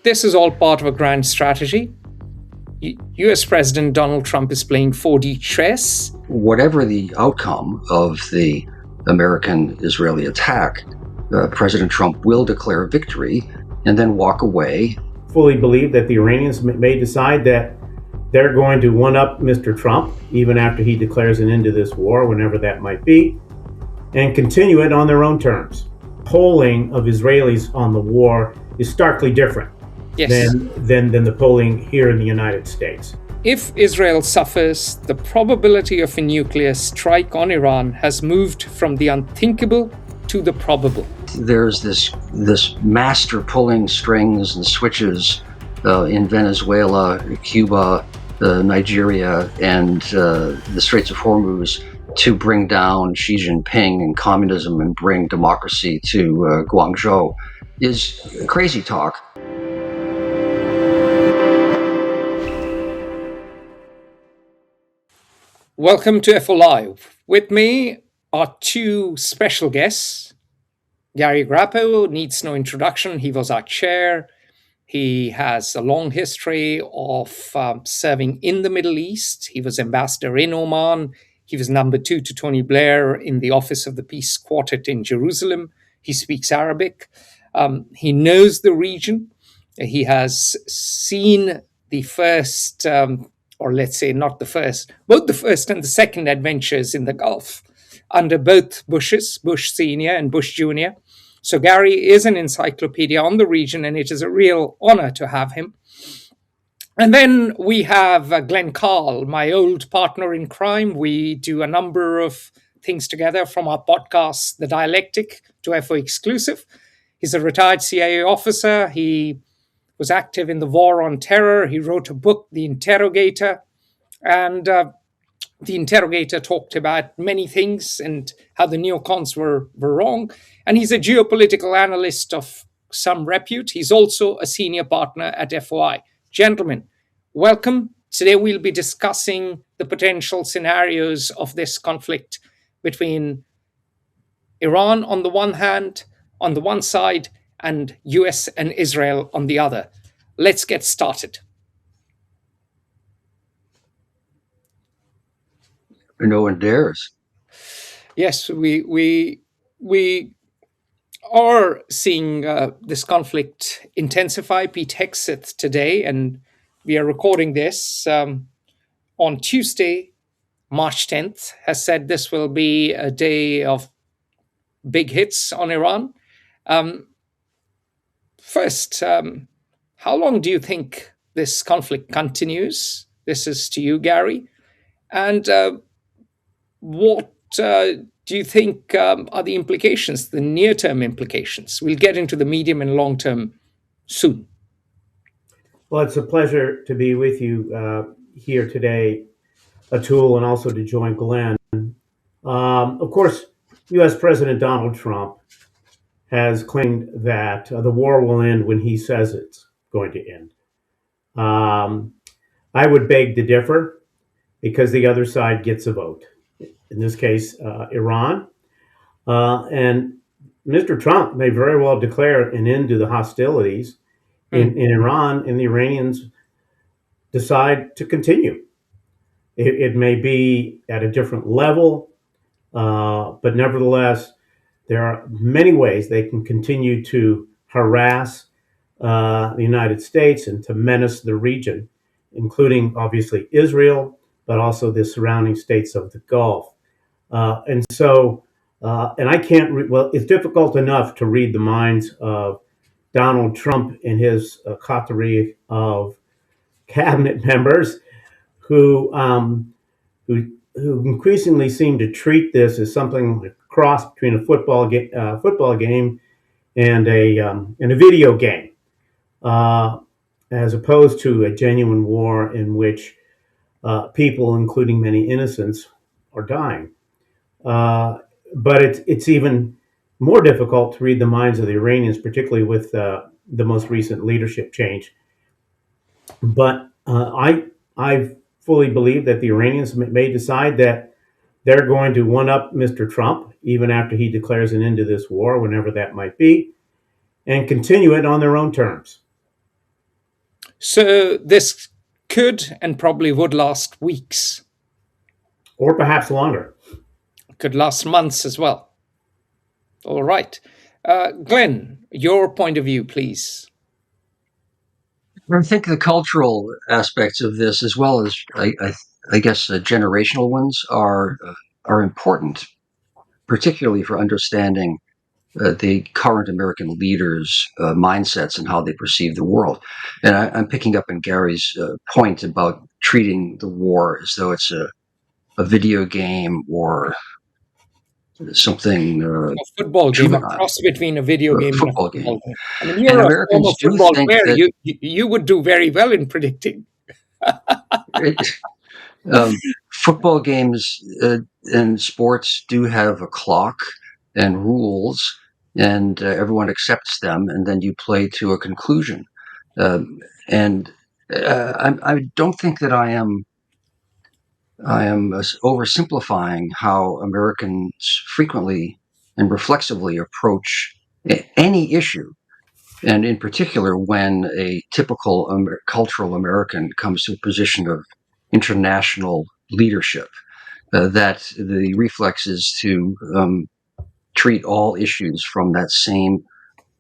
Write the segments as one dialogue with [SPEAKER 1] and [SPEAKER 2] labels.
[SPEAKER 1] This is all part of a grand strategy. US President Donald Trump is playing 4D chess.
[SPEAKER 2] Whatever the outcome of the American-Israeli attack, President Trump will declare victory and then walk away.
[SPEAKER 3] Fully believe that the Iranians may decide that they're going to one-up Mr. Trump, even after he declares an end to this war, whenever that might be, and continue it on their own terms. Polling of Israelis on the war is starkly different than the polling here in the United States.
[SPEAKER 1] If Israel suffers, the probability of a nuclear strike on Iran has moved from the unthinkable to the probable.
[SPEAKER 2] There's this master pulling strings and switches in Venezuela, Cuba, Nigeria, and the Straits of Hormuz to bring down Xi Jinping and communism and bring democracy to Guangzhou is crazy talk.
[SPEAKER 1] Welcome to FO Live. With me are two special guests. Gary Grappo needs no introduction. He was our chair. He has a long history of serving in the Middle East. He was ambassador in Oman. He was number 2 to Tony Blair in the Office of the Peace Quartet in Jerusalem. He speaks Arabic. He knows the region. He has seen the first, or let's say not the first, both the first and the second adventures in the Gulf under both Bushes, Bush Sr. and Bush Jr. So Gary is an encyclopedia on the region, and it is a real honor to have him. And then we have Glenn Carle, my old partner in crime. We do a number of things together, from our podcast, The Dialectic, to FO Exclusive. He's a retired CIA officer. He was active in the war on terror. He wrote a book, The Interrogator, and The Interrogator talked about many things and how the neocons were wrong. And he's a geopolitical analyst of some repute. He's also a senior partner at FOI. Gentlemen, welcome. Today we'll be discussing the potential scenarios of this conflict between Iran on the one hand, on the one side, and US and Israel on the other. Let's get started.
[SPEAKER 2] No one dares.
[SPEAKER 1] Yes, we are seeing this conflict intensify. Pete Hegseth today, and we are recording this on Tuesday, March 10th, has said this will be a day of big hits on Iran. First, how long do you think this conflict continues? This is to you, Gary. And what do you think are the implications, the near-term implications? We'll get into the medium and long-term soon.
[SPEAKER 3] Well, it's a pleasure to be with you here today, Atul, and also to join Glenn. Of course, U.S. President Donald Trump has claimed that the war will end when he says it's going to end. I would beg to differ, because the other side gets a vote. In this case, Iran. And Mr. Trump may very well declare an end to the hostilities in Iran, and the Iranians decide to continue. It may be at a different level, but nevertheless, there are many ways they can continue to harass the United States and to menace the region, including obviously Israel, but also the surrounding states of the Gulf. And I can't, it's difficult enough to read the minds of Donald Trump and his coterie of cabinet members who increasingly seem to treat this as something like a cross between a football game and a video game, as opposed to a genuine war in which people, including many innocents, are dying. But it's even more difficult to read the minds of the Iranians, particularly with the most recent leadership change. But I fully believe that the Iranians may decide that they're going to one-up Mr. Trump, even after he declares an end to this war, whenever that might be, and continue it on their own terms.
[SPEAKER 1] So this could and probably would last weeks,
[SPEAKER 3] or perhaps longer.
[SPEAKER 1] could last months as well. All right. Glenn, your point of view, please.
[SPEAKER 2] I think the cultural aspects of this, as well as I guess generational ones, are important, particularly for understanding the current American leaders' mindsets and how they perceive the world. And I'm picking up on Gary's point about treating the war as though it's a video game or something
[SPEAKER 1] A football game, a
[SPEAKER 2] juvenile,
[SPEAKER 1] cross between a video
[SPEAKER 2] a
[SPEAKER 1] game and a
[SPEAKER 2] football game.
[SPEAKER 1] football game. I mean,
[SPEAKER 2] And
[SPEAKER 1] you're a former
[SPEAKER 2] Americans do
[SPEAKER 1] football
[SPEAKER 2] think
[SPEAKER 1] player.
[SPEAKER 2] that
[SPEAKER 1] You would do very well in predicting.
[SPEAKER 2] it, football games and sports do have a clock and rules, and everyone accepts them, and then you play to a conclusion. And I don't think that I am oversimplifying how Americans frequently and reflexively approach any issue, and in particular when a typical cultural American comes to a position of international leadership. That the reflex is to treat all issues from that same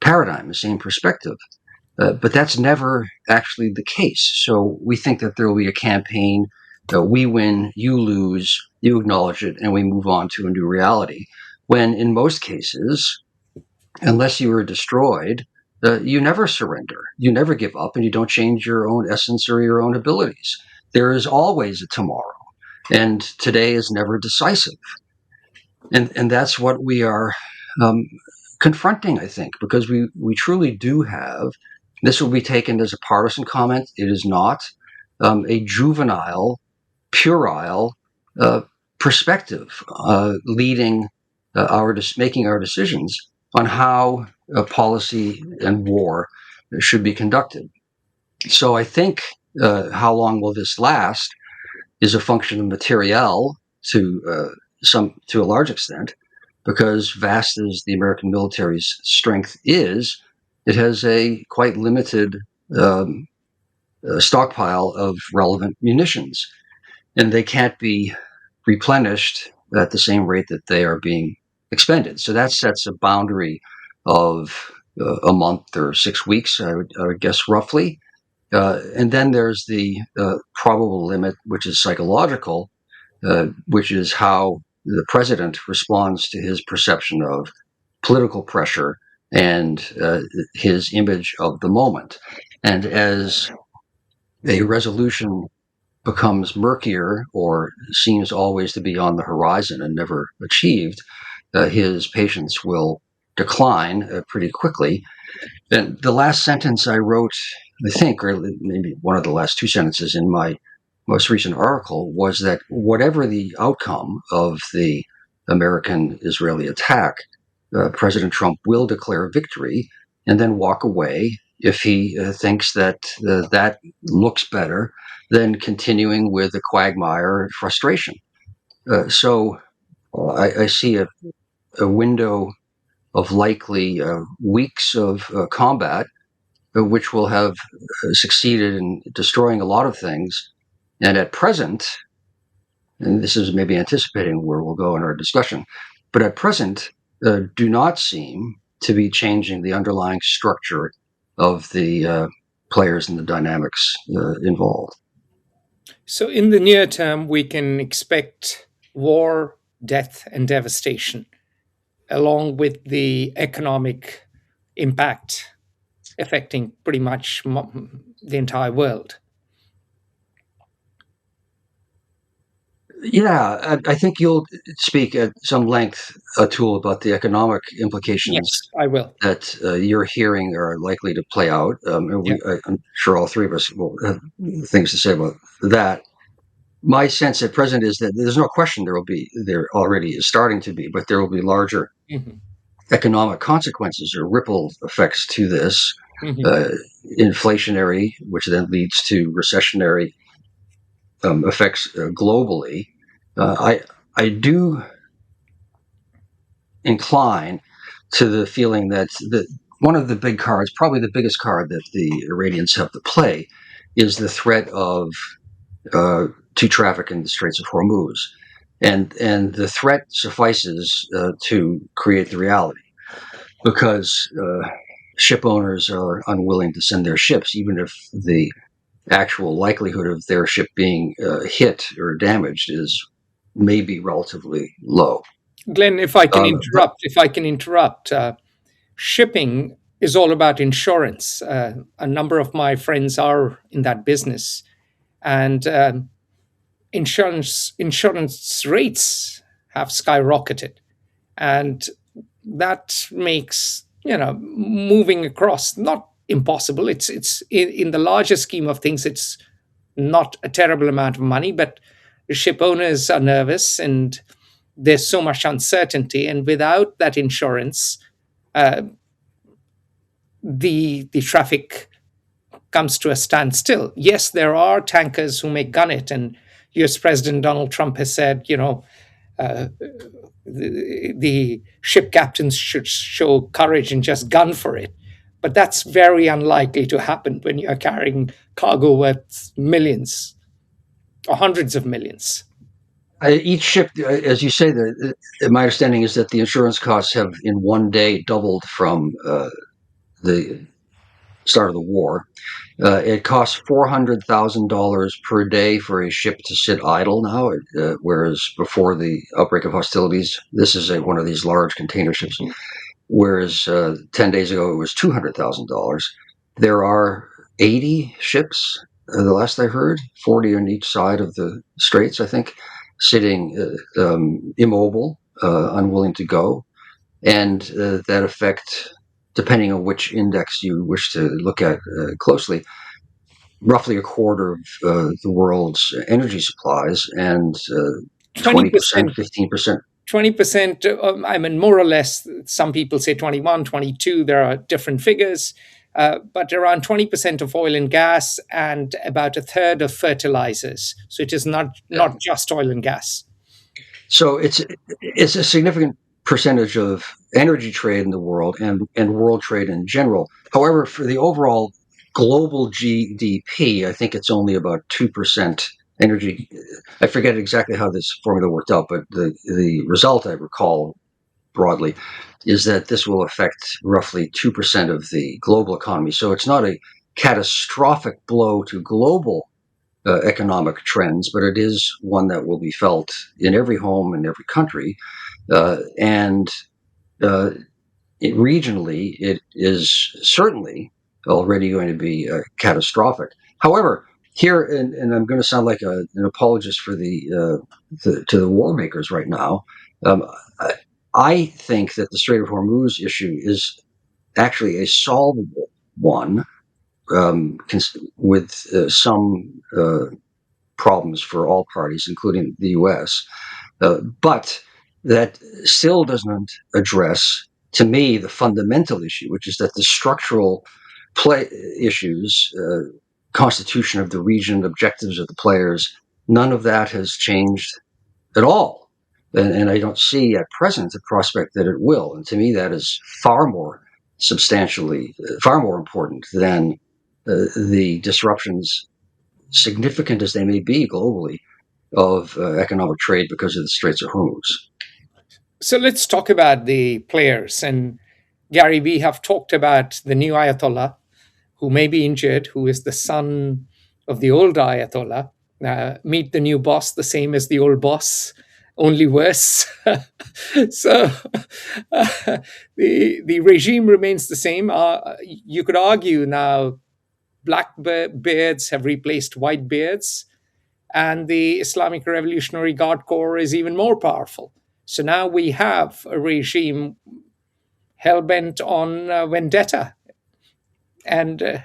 [SPEAKER 2] paradigm, the same perspective. But that's never actually the case. So we think that there will be a campaign, we win, you lose, you acknowledge it, and we move on to a new reality. When in most cases, unless you are destroyed, you never surrender, you never give up, and you don't change your own essence or your own abilities. There is always a tomorrow, and today is never decisive. And that's what we are um, confronting, I think, because we truly do have. This will be taken as a partisan comment. It is not a juvenile, puerile uh, perspective leading making our decisions on how policy and war should be conducted. So I think how long will this last is a function of materiel to a large extent, because vast as the American military's strength is, it has a quite limited um, stockpile of relevant munitions, and they can't be replenished at the same rate that they are being expended. So that sets a boundary of a month or 6 weeks, I would guess roughly. And then there's the probable limit, which is psychological, which is how the president responds to his perception of political pressure and his image of the moment. And as a resolution becomes murkier or seems always to be on the horizon and never achieved, his patience will decline pretty quickly. And the last sentence I wrote, I think, or maybe one of the last two sentences in my most recent article, was that whatever the outcome of the American Israeli attack, President Trump will declare victory and then walk away if he thinks that that looks better than continuing with the quagmire frustration. So I see a window of likely weeks of combat, which will have succeeded in destroying a lot of things. And at present, and this is maybe anticipating where we'll go in our discussion, but at present, do not seem to be changing the underlying structure of the players and the dynamics involved.
[SPEAKER 1] So, in the near term, we can expect war, death, and devastation, along with the economic impact affecting pretty much the entire world.
[SPEAKER 2] Yeah, I think you'll speak at some length, Atul, about the economic implications
[SPEAKER 1] Yes, I will.
[SPEAKER 2] that you're hearing are likely to play out. And
[SPEAKER 1] Yeah.
[SPEAKER 2] I'm sure all three of us will have things to say about that. My sense at present is that there's no question there already is starting to be, but there will be larger
[SPEAKER 1] Mhm.
[SPEAKER 2] economic consequences or ripple effects to this,
[SPEAKER 1] Mhm.
[SPEAKER 2] uh, inflationary, which then leads to recessionary effects globally. I do incline to the feeling that one of the big cards, probably the biggest card that the Iranians have to play, is the threat of to traffic in the Straits of Hormuz, and the threat suffices to create the reality, because ship owners are unwilling to send their ships, even if the actual likelihood of their ship being hit or damaged is maybe relatively low.
[SPEAKER 1] Glenn,
[SPEAKER 2] But
[SPEAKER 1] if I can interrupt, shipping is all about insurance. A number of my friends are in that business, and insurance rates have skyrocketed, and that makes moving across not impossible. It's in the larger scheme of things, it's not a terrible amount of money, but ship owners are nervous, and there's so much uncertainty, and without that insurance, uh, the traffic comes to a standstill. Yes, there are tankers who may gun it, and US President Donald Trump has said, uh, the ship captains should show courage and just gun for it. But that's very unlikely to happen when you're carrying cargo worth millions or hundreds of millions.
[SPEAKER 2] each ship, as you say, my understanding is that the insurance costs have in one day doubled from the start of the war. It costs $400,000 per day for a ship to sit idle now, whereas before the outbreak of hostilities, this is one of these large container ships. Whereas 10 days ago it was $200,000. There are 80 ships, the last I heard, 40 on each side of the straits, I think, sitting immobile, unwilling to go, and that affect, depending on which index you wish to look at closely, roughly a quarter of the world's energy supplies, and 20%,
[SPEAKER 1] 20%,
[SPEAKER 2] 15%.
[SPEAKER 1] 20%, I mean, more or less, some people say 21, 22, there are different figures, but around 20% of oil and gas and about a third of fertilizers. So it is not just oil and gas.
[SPEAKER 2] So it's a significant percentage of energy trade in the world, and world trade in general. However, for the overall global GDP, I think it's only about 2% energy. I forget exactly how this formula worked out, but the result I recall broadly is that this will affect roughly 2% of the global economy. So it's not a catastrophic blow to global economic trends, but it is one that will be felt in every home in every country. And uh, regionally, it is certainly already going to be catastrophic. However, here, and I'm going to sound like an apologist for to the war makers right now. Um, I think that the Strait of Hormuz issue is actually a solvable one, with some problems for all parties, including the U.S. But that still doesn't address, to me, the fundamental issue, which is that the structural issues, constitution of the region, objectives of the players, none of that has changed at all. And I don't see at present the prospect that it will. And to me, that is far more substantially, far more important than the disruptions, significant as they may be globally, of economic trade because of the Straits of Hormuz.
[SPEAKER 1] So let's talk about the players. And Gary, we have talked about the new Ayatollah who may be injured, who is the son of the old Ayatollah. Meet the new boss, the same as the old boss, only worse. So the regime remains the same. You could argue now black beards have replaced white beards, and the Islamic Revolutionary Guard Corps is even more powerful. So now we have a regime hell bent on vendetta, and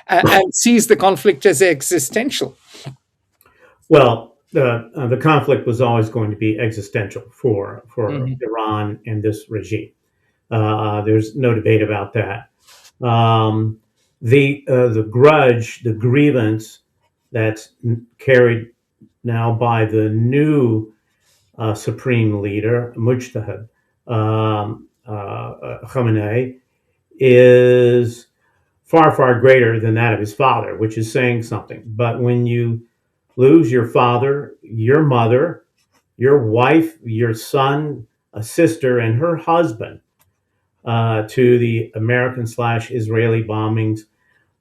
[SPEAKER 1] and sees the conflict as existential.
[SPEAKER 3] Well, the conflict was always going to be existential for
[SPEAKER 1] Mhm.
[SPEAKER 3] Iran and this regime. There's no debate about that. Um, the grudge, the grievance that's carried now by the new supreme leader, Mujtaba Khamenei, is far, far greater than that of his father, which is saying something. But when you lose your father, your mother, your wife, your son, a sister, and her husband to the American/Israeli bombings,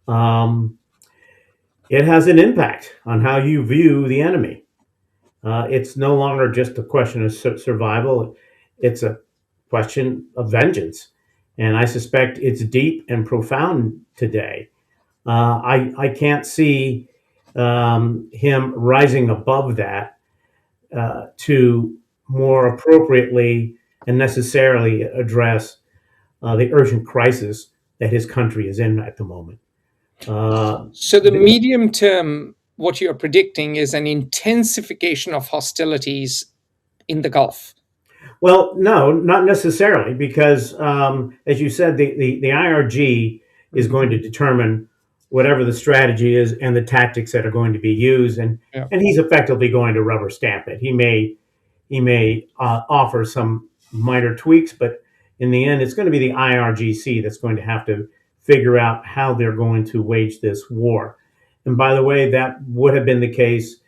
[SPEAKER 3] um, it has an impact on how you view the enemy. It's no longer just a question of survival, it's a question of vengeance. And I suspect it's deep and profound today. I can't see him rising above that to more appropriately and necessarily address the urgent crisis that his country is in at the moment.
[SPEAKER 1] So the medium term, what you're predicting is an intensification of hostilities in the Gulf.
[SPEAKER 3] Well, no, not necessarily, because as you said, the IRG is going to determine whatever the strategy is and the tactics that are going to be used, and
[SPEAKER 1] Yeah.
[SPEAKER 3] and he's effectively going to rubber stamp it. He may offer some minor tweaks, but in the end, it's going to be the IRGC that's going to have to figure out how they're going to wage this war. And by the way, that would have been the case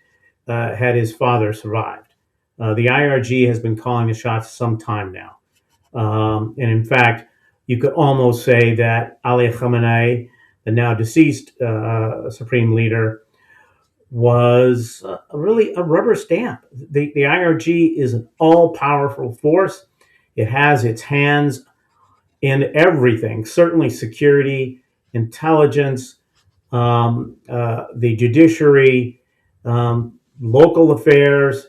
[SPEAKER 3] had his father survived. The IRG has been calling the shots some time now. And in fact, you could almost say that Ali Khamenei, the now deceased supreme leader, was really a rubber stamp. The IRG is an all powerful force. It has its hands in everything, certainly security, intelligence, the judiciary, local affairs,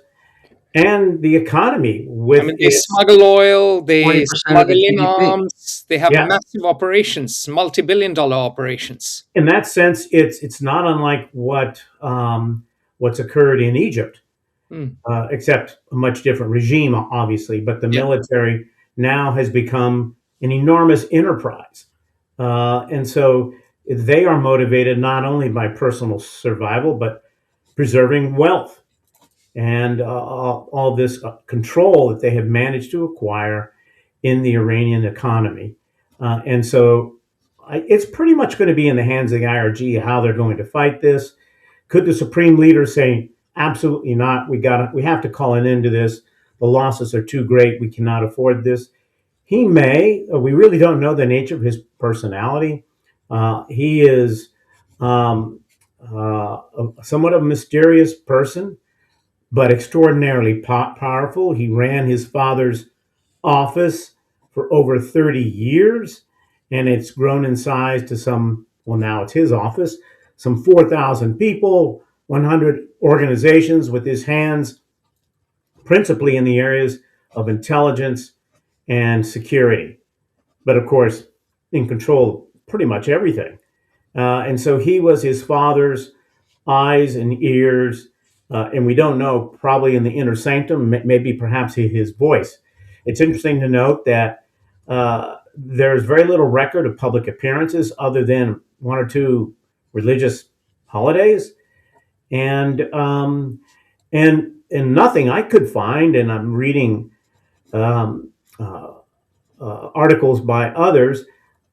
[SPEAKER 3] and the economy
[SPEAKER 1] I
[SPEAKER 3] with
[SPEAKER 1] mean, they
[SPEAKER 3] its
[SPEAKER 1] smuggle oil, they
[SPEAKER 2] 20% of the
[SPEAKER 1] smuggle in
[SPEAKER 2] GDP.
[SPEAKER 1] arms, they have
[SPEAKER 3] yeah.
[SPEAKER 1] massive operations, multi-billion-dollar operations.
[SPEAKER 3] In that sense, it's not unlike what's occurred in Egypt,
[SPEAKER 1] Mm.
[SPEAKER 3] except a much different regime, obviously. But the
[SPEAKER 1] Yeah.
[SPEAKER 3] military now has become an enormous enterprise, and so they are motivated not only by personal survival but preserving wealth and all this control that they have managed to acquire in the Iranian economy. And so it's pretty much going to be in the hands of the IRG how they're going to fight this. Could the supreme leader say, absolutely not, we have to call an end to this. The losses are too great. We cannot afford this. He may. We really don't know the nature of his personality. He is somewhat of a mysterious person, but extraordinarily powerful. He ran his father's office for over 30 years, and it's grown in size to now it's his office, some 4,000 people, 100 organizations, with his hands principally in the areas of intelligence and security, but of course, in control of pretty much everything. And so he was his father's eyes and ears, and we don't know, probably in the inner sanctum, maybe perhaps his voice. It's interesting to note that there's very little record of public appearances other than one or two religious holidays, and nothing I could find. And I'm reading um, articles by others.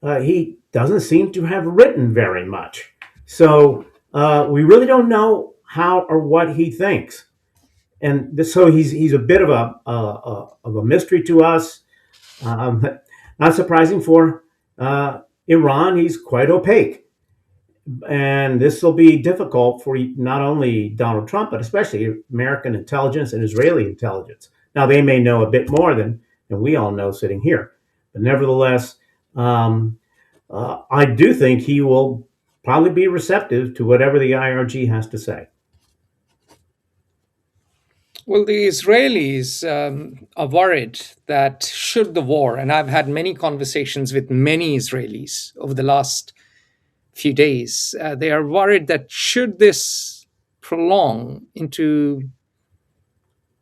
[SPEAKER 3] He doesn't seem to have written very much, so we really don't know how or what he thinks. And so he's a bit of a mystery to us. Um, Not surprising for Iran. He's quite opaque, and this will be difficult for not only Donald Trump but especially American intelligence and Israeli intelligence. Now they may know a bit more than we all know sitting here, but nevertheless, I do think he will probably be receptive to whatever the IRG has to say.
[SPEAKER 1] Well, the Israelis are worried that should the war, and I've had many conversations with many Israelis over the last few days, they are worried that should this prolong into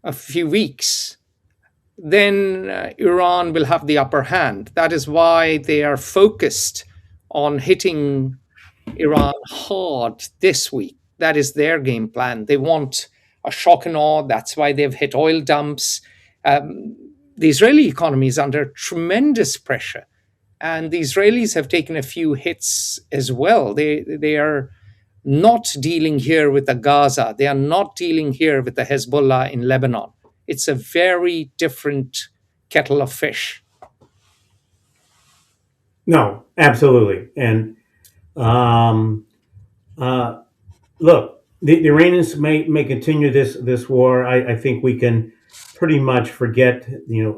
[SPEAKER 1] a few weeks, then Iran will have the upper hand. That is why they are focused on hitting Iran hard this week. That is their game plan. They want a shock and awe. That's why they've hit oil dumps. The Israeli economy is under tremendous pressure. And the Israelis have taken a few hits as well. They are not dealing here with the Gaza. They are not dealing here with the Hezbollah in Lebanon. It's a very different kettle of fish.
[SPEAKER 3] No, absolutely. And um, uh, look, the Iranians may continue this war. I think we can pretty much forget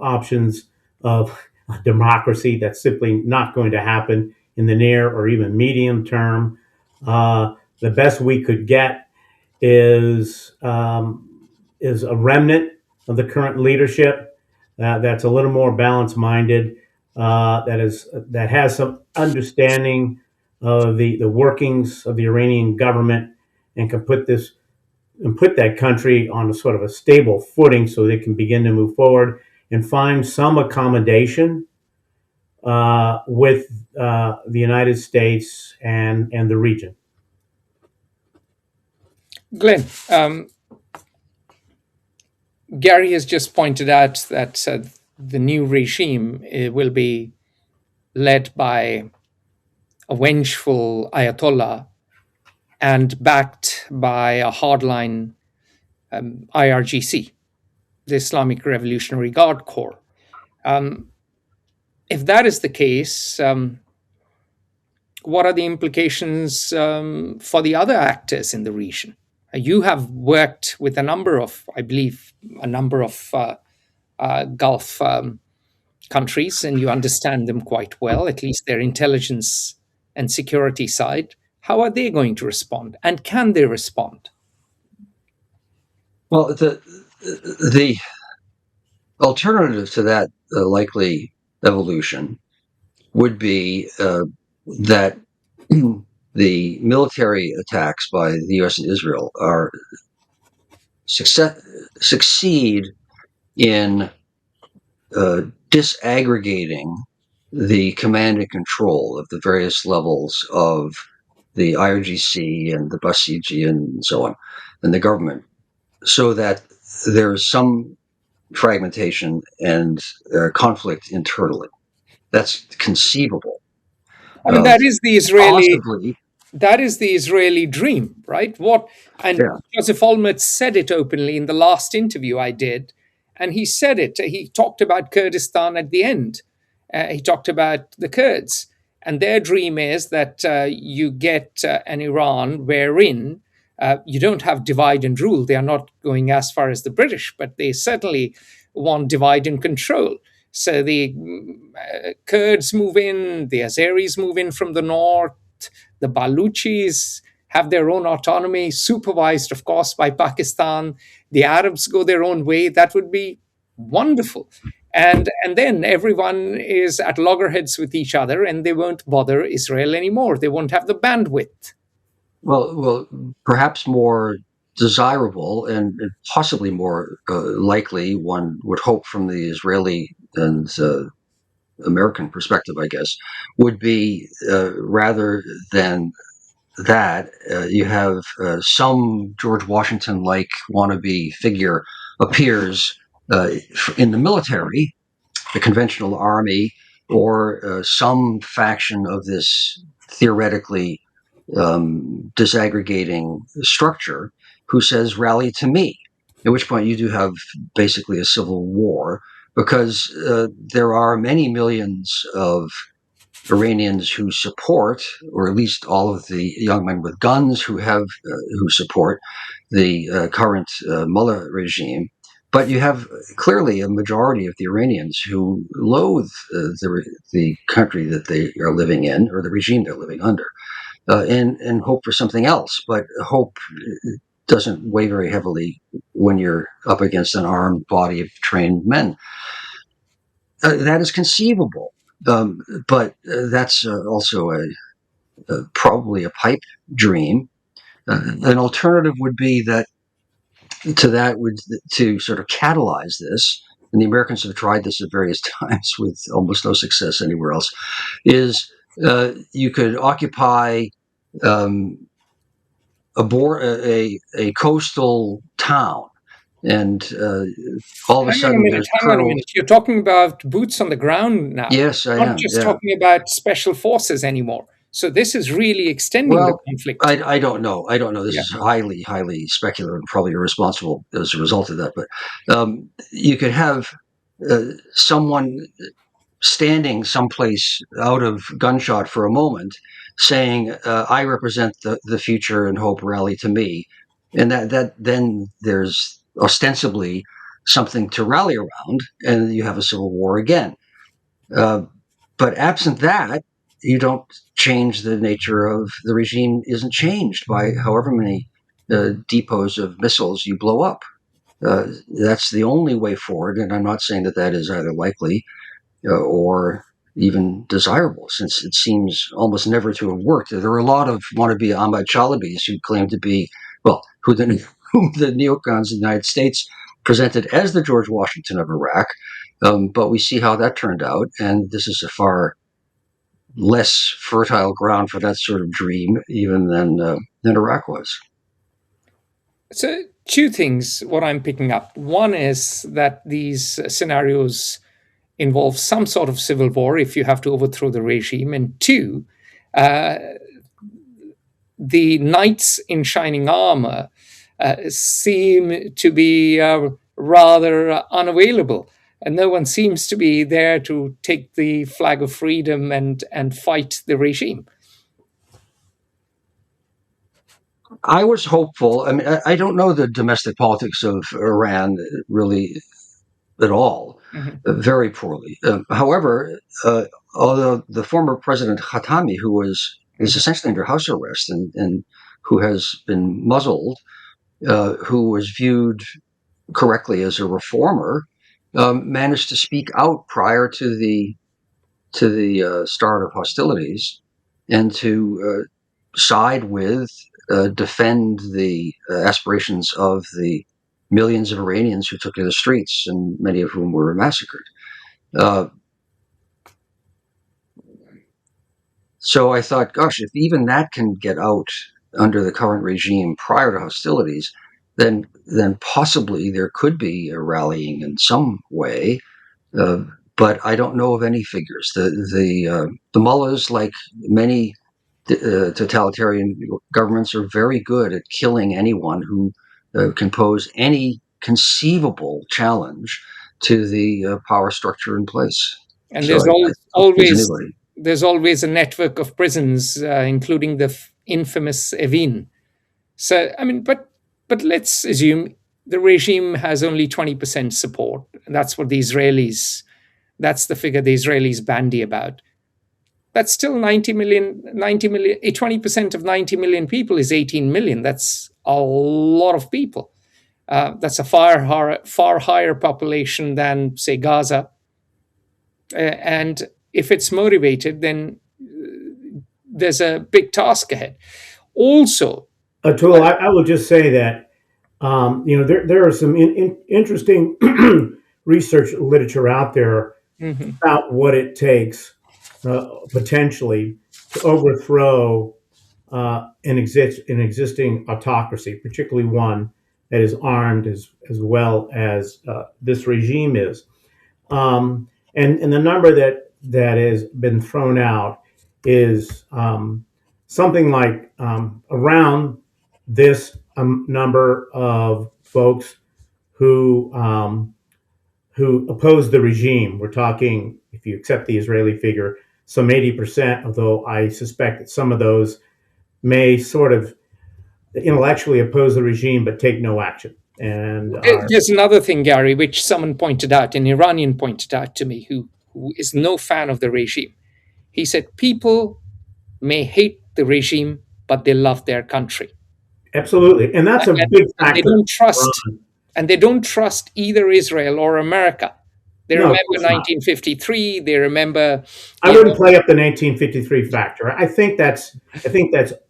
[SPEAKER 3] options of a democracy. That's simply not going to happen in the near or even medium term. The best we could get is a remnant of the current leadership that's a little more balanced minded, that has some understanding of the workings of the Iranian government, and can put that country on a sort of a stable footing so they can begin to move forward and find some accommodation with the United States and the region.
[SPEAKER 1] Glenn, Gary has just pointed out that the new regime will be led by a vengeful Ayatollah and backed by a hardline IRGC, the Islamic Revolutionary Guard Corps. If that is the case, what are the implications for the other actors in the region? You have worked with a number of, I believe, Gulf countries, and you understand them quite well, at least their intelligence and security side. How are they going to respond, and can they respond?
[SPEAKER 2] Well, the alternative to that likely evolution would be that the military attacks by the U.S. and Israel are succeed in disaggregating the command and control of the various levels of the IRGC and the Basiji and so on, and the government, so that there's some fragmentation and conflict internally. That's conceivable.
[SPEAKER 1] I mean,
[SPEAKER 2] Possibly,
[SPEAKER 1] that is the Israeli dream, right? What and
[SPEAKER 2] yeah.
[SPEAKER 1] Joseph Olmert said it openly in the last interview I did, and he said it. He talked about Kurdistan at the end. He talked about the Kurds, and their dream is that you get an Iran wherein you don't have divide and rule. They are not going as far as the British, but they certainly want divide and control. So the Kurds move in, the Azeris move in from the north, the Baluchis have their own autonomy, supervised, of course, by Pakistan. The Arabs go their own way. That would be wonderful. And then everyone is at loggerheads with each other, and they won't bother Israel anymore. They won't have the bandwidth.
[SPEAKER 2] Well, perhaps more desirable and possibly more likely, one would hope from the Israeli and American perspective, I guess, would be rather than that, you have some George Washington-like wannabe figure appears in the military, the conventional army, or some faction of this theoretically disaggregating structure who says, rally to me, at which point you do have basically a civil war, because there are many millions of Iranians who support, or at least all of the young men with guns who support the current mullah regime. But you have clearly a majority of the Iranians who loathe the country that they are living in, or the regime they're living under, and hope for something else. But hope doesn't weigh very heavily when you're up against an armed body of trained men. That is conceivable. But that's also probably a pipe dream. An alternative would be that to sort of catalyze this, and the Americans have tried this at various times with almost no success anywhere else, is you could occupy a coastal town And all of a
[SPEAKER 1] Hang on a
[SPEAKER 2] sudden,
[SPEAKER 1] minute,
[SPEAKER 2] there's
[SPEAKER 1] hang on a
[SPEAKER 2] colonels.
[SPEAKER 1] minute. You're talking about boots on the ground now,
[SPEAKER 2] Yes, I
[SPEAKER 1] not
[SPEAKER 2] am.
[SPEAKER 1] just
[SPEAKER 2] Yeah.
[SPEAKER 1] talking about special forces anymore. So this is really extending the
[SPEAKER 2] Well,
[SPEAKER 1] conflict.
[SPEAKER 2] I don't know. I don't know. This
[SPEAKER 1] Yeah.
[SPEAKER 2] is highly, highly speculative and probably irresponsible as a result of that. But you could have someone standing someplace out of gunshot for a moment saying, I represent the future and hope, rally to me. And that then there's ostensibly something to rally around, and you have a civil war again. Uh, but absent that, you don't change the nature of the regime. Isn't changed by however many depots of missiles you blow up. That's the only way forward, and I'm not saying that that is either likely or even desirable, since it seems almost never to have worked. There are a lot of wannabe Ahmad Chalabis who claim to be, well, whom the neocons in the United States presented as the George Washington of Iraq. But we see how that turned out, and this is a far less fertile ground for that sort of dream, even than Iraq was.
[SPEAKER 1] So two things, what I'm picking up. One is that these scenarios involve some sort of civil war if you have to overthrow the regime. And two, uh, the knights in shining armor seem to be rather unavailable. And no one seems to be there to take the flag of freedom and fight the regime.
[SPEAKER 2] I was hopeful. I mean, I don't know the domestic politics of Iran really at all,
[SPEAKER 1] Mhm.
[SPEAKER 2] very poorly. However, although the former President Khatami, who is
[SPEAKER 1] Mhm.
[SPEAKER 2] essentially under house arrest and who has been muzzled, who was viewed correctly as a reformer, managed to speak out prior to the start of hostilities and to side with, defend the aspirations of the millions of Iranians who took to the streets, and many of whom were massacred. Uh, so I thought, gosh, if even that can get out under the current regime prior to hostilities, then possibly there could be a rallying in some way. Uh, but I don't know of any figures. The mullahs, like many totalitarian governments, are very good at killing anyone who can pose any conceivable challenge to the power structure in place.
[SPEAKER 1] And
[SPEAKER 2] So
[SPEAKER 1] there's
[SPEAKER 2] I don't think there's anybody.
[SPEAKER 1] there's always a network of prisons, including the infamous Evin. So I mean, but let's assume the regime has only 20% support. And that's what the Israelis. That's the figure the Israelis bandy about. That's still 90 million. 90 million. 20% of 90 million people is 18 million. That's a lot of people. That's a far higher population than, say, Gaza. And if it's motivated, then there's a big task ahead. Also,
[SPEAKER 3] Atul, I will just say that there are some interesting research literature out there
[SPEAKER 1] mhm,
[SPEAKER 3] about what it takes potentially to overthrow an existing autocracy, particularly one that is armed as well as this regime is. And the number that has been thrown out is something like around this number of folks who who oppose the regime. We're talking, if you accept the Israeli figure, some 80%, although I suspect that some of those may sort of intellectually oppose the regime but take no action and are
[SPEAKER 1] there's another thing, Gary, which someone pointed out, an Iranian pointed out to me who is no fan of the regime. He said, people may hate the regime, but they love their country.
[SPEAKER 3] absolutely, and that's a
[SPEAKER 1] And,
[SPEAKER 3] big
[SPEAKER 1] and they
[SPEAKER 3] factor.
[SPEAKER 1] don't trust and they don't trust either Israel or America. They
[SPEAKER 3] No, of
[SPEAKER 1] remember
[SPEAKER 3] course not.
[SPEAKER 1] 1953. They remember,
[SPEAKER 3] I
[SPEAKER 1] you
[SPEAKER 3] wouldn't
[SPEAKER 1] know,
[SPEAKER 3] play up the 1953 factor. I think that's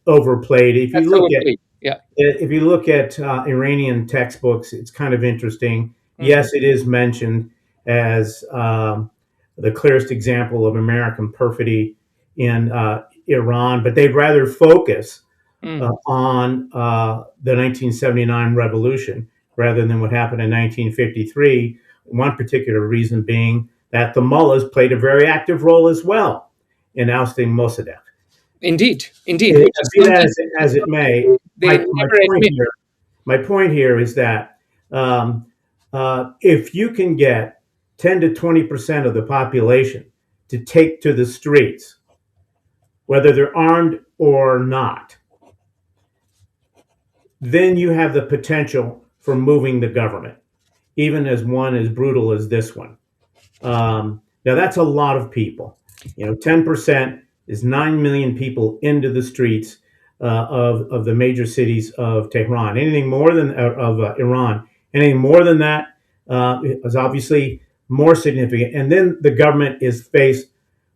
[SPEAKER 3] overplayed.
[SPEAKER 1] that's overplayed. Yeah.
[SPEAKER 3] If you look at Iranian textbooks, it's kind of interesting.
[SPEAKER 1] Mhm.
[SPEAKER 3] Yes, it is mentioned as the clearest example of American perfidy in Iran, but they'd rather focus
[SPEAKER 1] Mm.
[SPEAKER 3] on the 1979 revolution rather than what happened in 1953. One particular reason being that the mullahs played a very active role as well in ousting Mossadegh.
[SPEAKER 1] Indeed, indeed,
[SPEAKER 3] Be
[SPEAKER 1] which is
[SPEAKER 3] that
[SPEAKER 1] something
[SPEAKER 3] as it may,
[SPEAKER 1] they
[SPEAKER 3] my
[SPEAKER 1] never
[SPEAKER 3] point
[SPEAKER 1] admit.
[SPEAKER 3] here, is that um, if you can get 10 to 20% of the population to take to the streets, whether they're armed or not, then you have the potential for moving the government, even as one as brutal as this one. Now, that's a lot of people. 10% is 9 million people into the streets of the major cities of Tehran. Anything more than of Iran, anything more than that is obviously more significant. And then the government is faced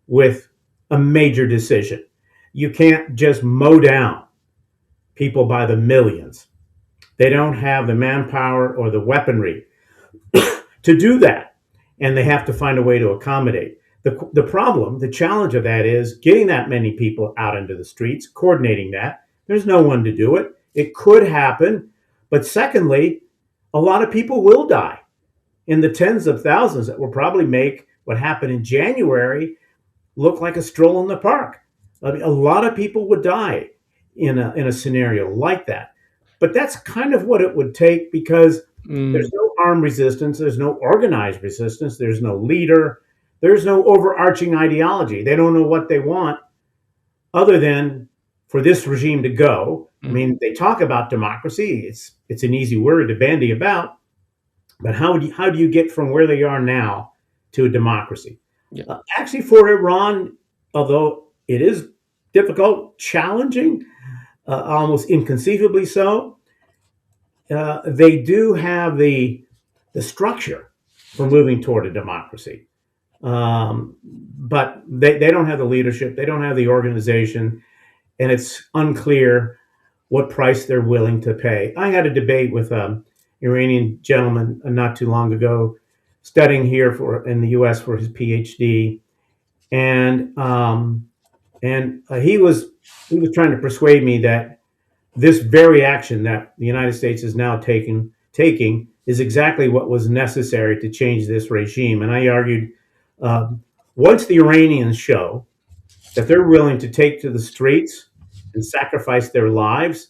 [SPEAKER 3] with a major decision. You can't just mow down people by the millions. They don't have the manpower or the weaponry to do that, and they have to find a way to accommodate. The problem, the challenge of that is getting that many people out into the streets, coordinating that. There's no one to do it. It could happen, but secondly, a lot of people will die in the tens of thousands that will probably make what happened in January look like a stroll in the park. I mean, a lot of people would die in a scenario like that. But that's kind of what it would take, because there's no armed resistance, there's no organized resistance, there's no leader, there's no overarching ideology. They don't know what they want other than for this regime to go. I mean, they talk about democracy. It's an easy word to bandy about, but how do you get from where they are now to a democracy?
[SPEAKER 1] Yeah.
[SPEAKER 3] Actually, for Iran, although it is difficult, challenging, almost inconceivably so, they do have the structure for moving toward a democracy. But they don't have the leadership, they don't have the organization, and it's unclear what price they're willing to pay. I had a debate with an Iranian gentleman not too long ago, studying here in the U.S. for his PhD, and he was trying to persuade me that this very action that the United States is now taking is exactly what was necessary to change this regime. And I argued, once the Iranians show that they're willing to take to the streets and sacrifice their lives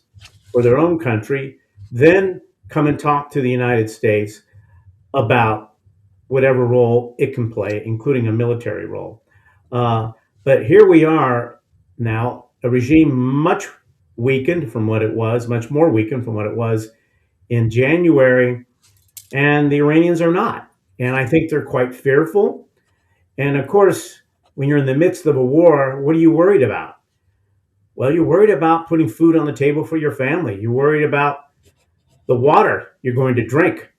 [SPEAKER 3] for their own country, then come and talk to the United States about whatever role it can play, including a military role. But here we are now, a regime much weakened from what it was, much more weakened from what it was in January, and the Iranians are not. And I think they're quite fearful. And of course, when you're in the midst of a war, what are you worried about? Well, you're worried about putting food on the table for your family. You're worried about the water you're going to drink,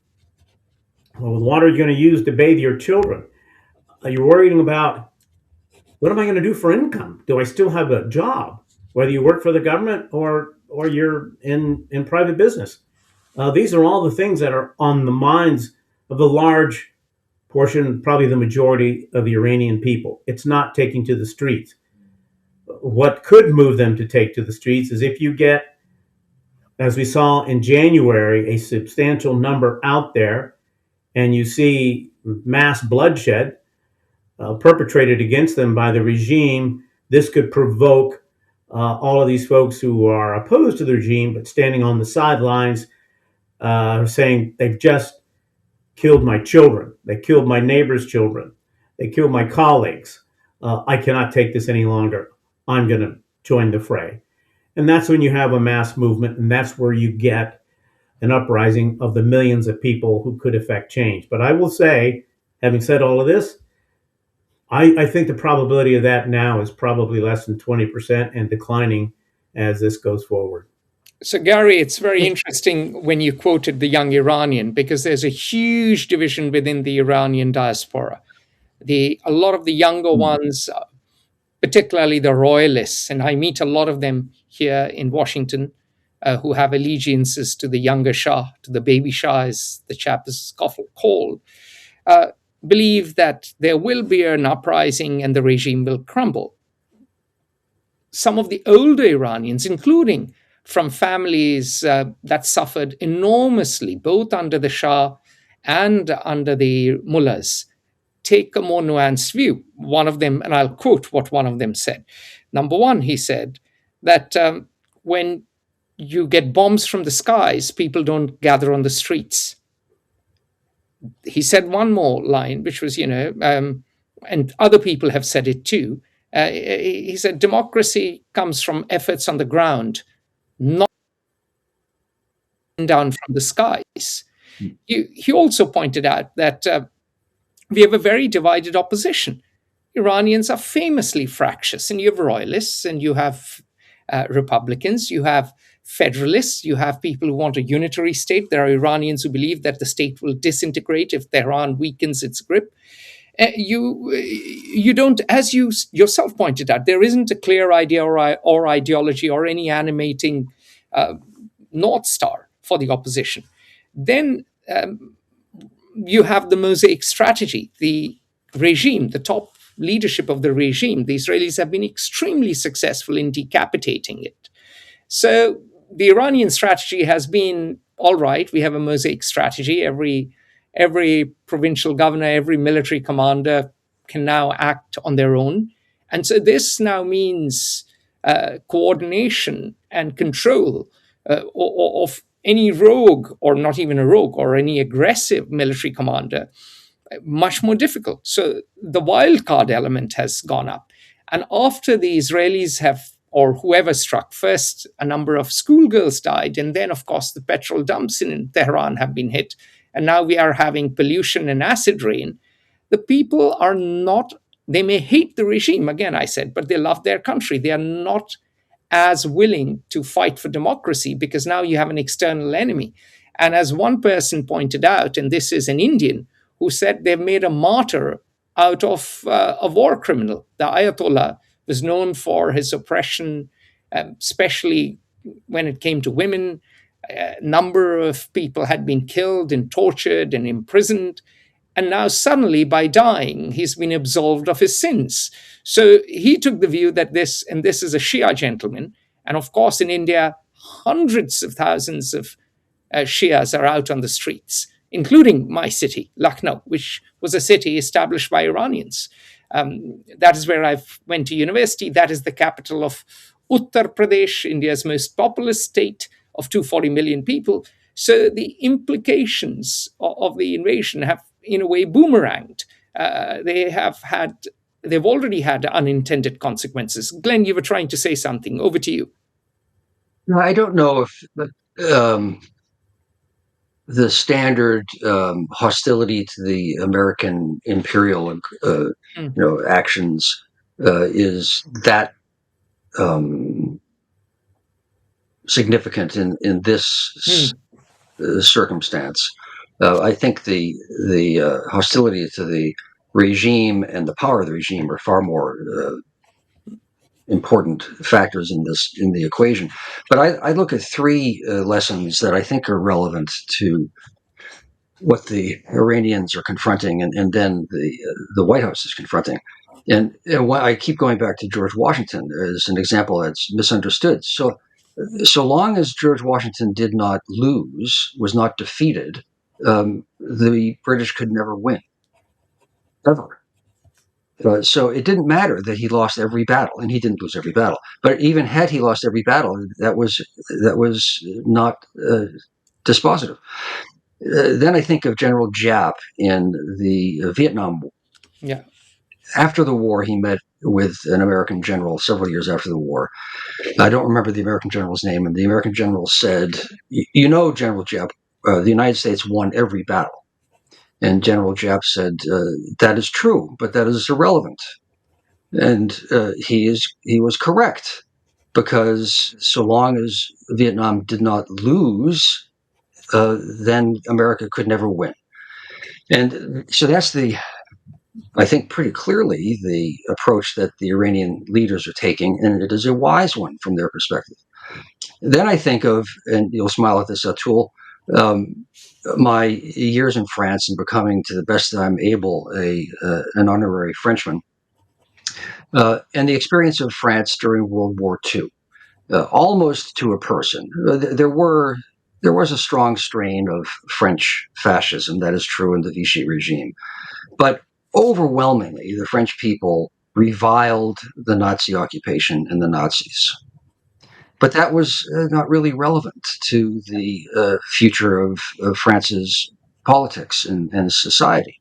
[SPEAKER 3] or the water you're going to use to bathe your children. You're worrying about, what am I going to do for income? Do I still have a job? Whether you work for the government or you're in private business. These are all the things that are on the minds of the large portion, probably the majority of the Iranian people. It's not taking to the streets. What could move them to take to the streets is if you get, as we saw in January, a substantial number out there, and you see mass bloodshed perpetrated against them by the regime. This could provoke all of these folks who are opposed to the regime but standing on the sidelines, saying they've just killed my children, they killed my neighbor's children, they killed my colleagues. I cannot take this any longer. I'm going to join the fray. And that's when you have a mass movement, and that's where you get an uprising of the millions of people who could affect change. But I will say, having said all of this, I think the probability of that now is probably less than 20% and declining as this goes forward.
[SPEAKER 1] So, Gary, it's very interesting when you quoted the young Iranian, because there's a huge division within the Iranian diaspora. A lot of the younger ones, particularly the royalists, and I meet a lot of them here in Washington, who have allegiances to the younger Shah, to the baby Shah, as the chap is called, believe that there will be an uprising and the regime will crumble. Some of the older Iranians, including from families that suffered enormously, both under the Shah and under the mullahs, take a more nuanced view. One of them, and I'll quote what one of them said. Number one, he said that when you get bombs from the skies, people don't gather on the streets. He said one more line, which was, and other people have said it too. He said, democracy comes from efforts on the ground, not down from the skies. He also pointed out that we have a very divided opposition. Iranians are famously fractious, and you have royalists, and you have Republicans, you have federalists, you have people who want a unitary state. There are Iranians who believe that the state will disintegrate if Tehran weakens its grip. You don't, as you yourself pointed out, there isn't a clear idea or ideology or any animating North Star for the opposition. Then you have the mosaic strategy, the regime, the top leadership of the regime. The Israelis have been extremely successful in decapitating it. So the Iranian strategy has been, all right, we have a mosaic strategy. Every provincial governor, every military commander can now act on their own. And so this now means coordination and control of any rogue, or not even a rogue, or any aggressive military commander, much more difficult. So the wildcard element has gone up. And after the Israelis have, or whoever struck first, a number of schoolgirls died. And then, of course, the petrol dumps in Tehran have been hit. And now we are having pollution and acid rain. The people are not, they may hate the regime, again, I said, but they love their country. They are not as willing to fight for democracy because now you have an external enemy. And as one person pointed out, and this is an Indian, who said they've made a martyr out of a war criminal. The Ayatollah was known for his oppression, especially when it came to women. A number of people had been killed and tortured and imprisoned. And now suddenly, by dying, he's been absolved of his sins. So he took the view that this is a Shia gentleman. And of course, in India, hundreds of thousands of Shias are out on the streets, including my city, Lucknow, which was a city established by Iranians. That is where I went to university. That is the capital of Uttar Pradesh, India's most populous state of 240 million people. So the implications of the invasion have, in a way, boomeranged. They've already had unintended consequences. Glenn, you were trying to say something. Over to you.
[SPEAKER 2] No, I don't know if the standard hostility to the American imperial, actions is that significant in this circumstance. I think the hostility to the regime and the power of the regime are far more important factors in the equation. But I look at three lessons that I think are relevant to what the Iranians are confronting, and then the White House is confronting. And I keep going back to George Washington as an example that's misunderstood. So long as George Washington did not lose, was not defeated, the British could never win, ever. So it didn't matter that he lost every battle, and he didn't lose every battle. But even had he lost every battle, that was not dispositive. Then I think of General Giap in the Vietnam War.
[SPEAKER 1] Yeah.
[SPEAKER 2] After the war, he met with an American general several years after the war. I don't remember the American general's name, and the American general said, General Giap, the United States won every battle. And General Giap said, that is true, but that is irrelevant. And he was correct, because so long as Vietnam did not lose, then America could never win. And so that's I think pretty clearly the approach that the Iranian leaders are taking, and it is a wise one from their perspective. Then I think of, and you'll smile at this, Atul, my years in France and becoming, to the best that I'm able, an honorary Frenchman, and the experience of France during World War II. almost to a person. There was a strong strain of French fascism. That is true in the Vichy regime. But overwhelmingly, the French people reviled the Nazi occupation and the Nazis. But that was not really relevant to the future of France's politics and society.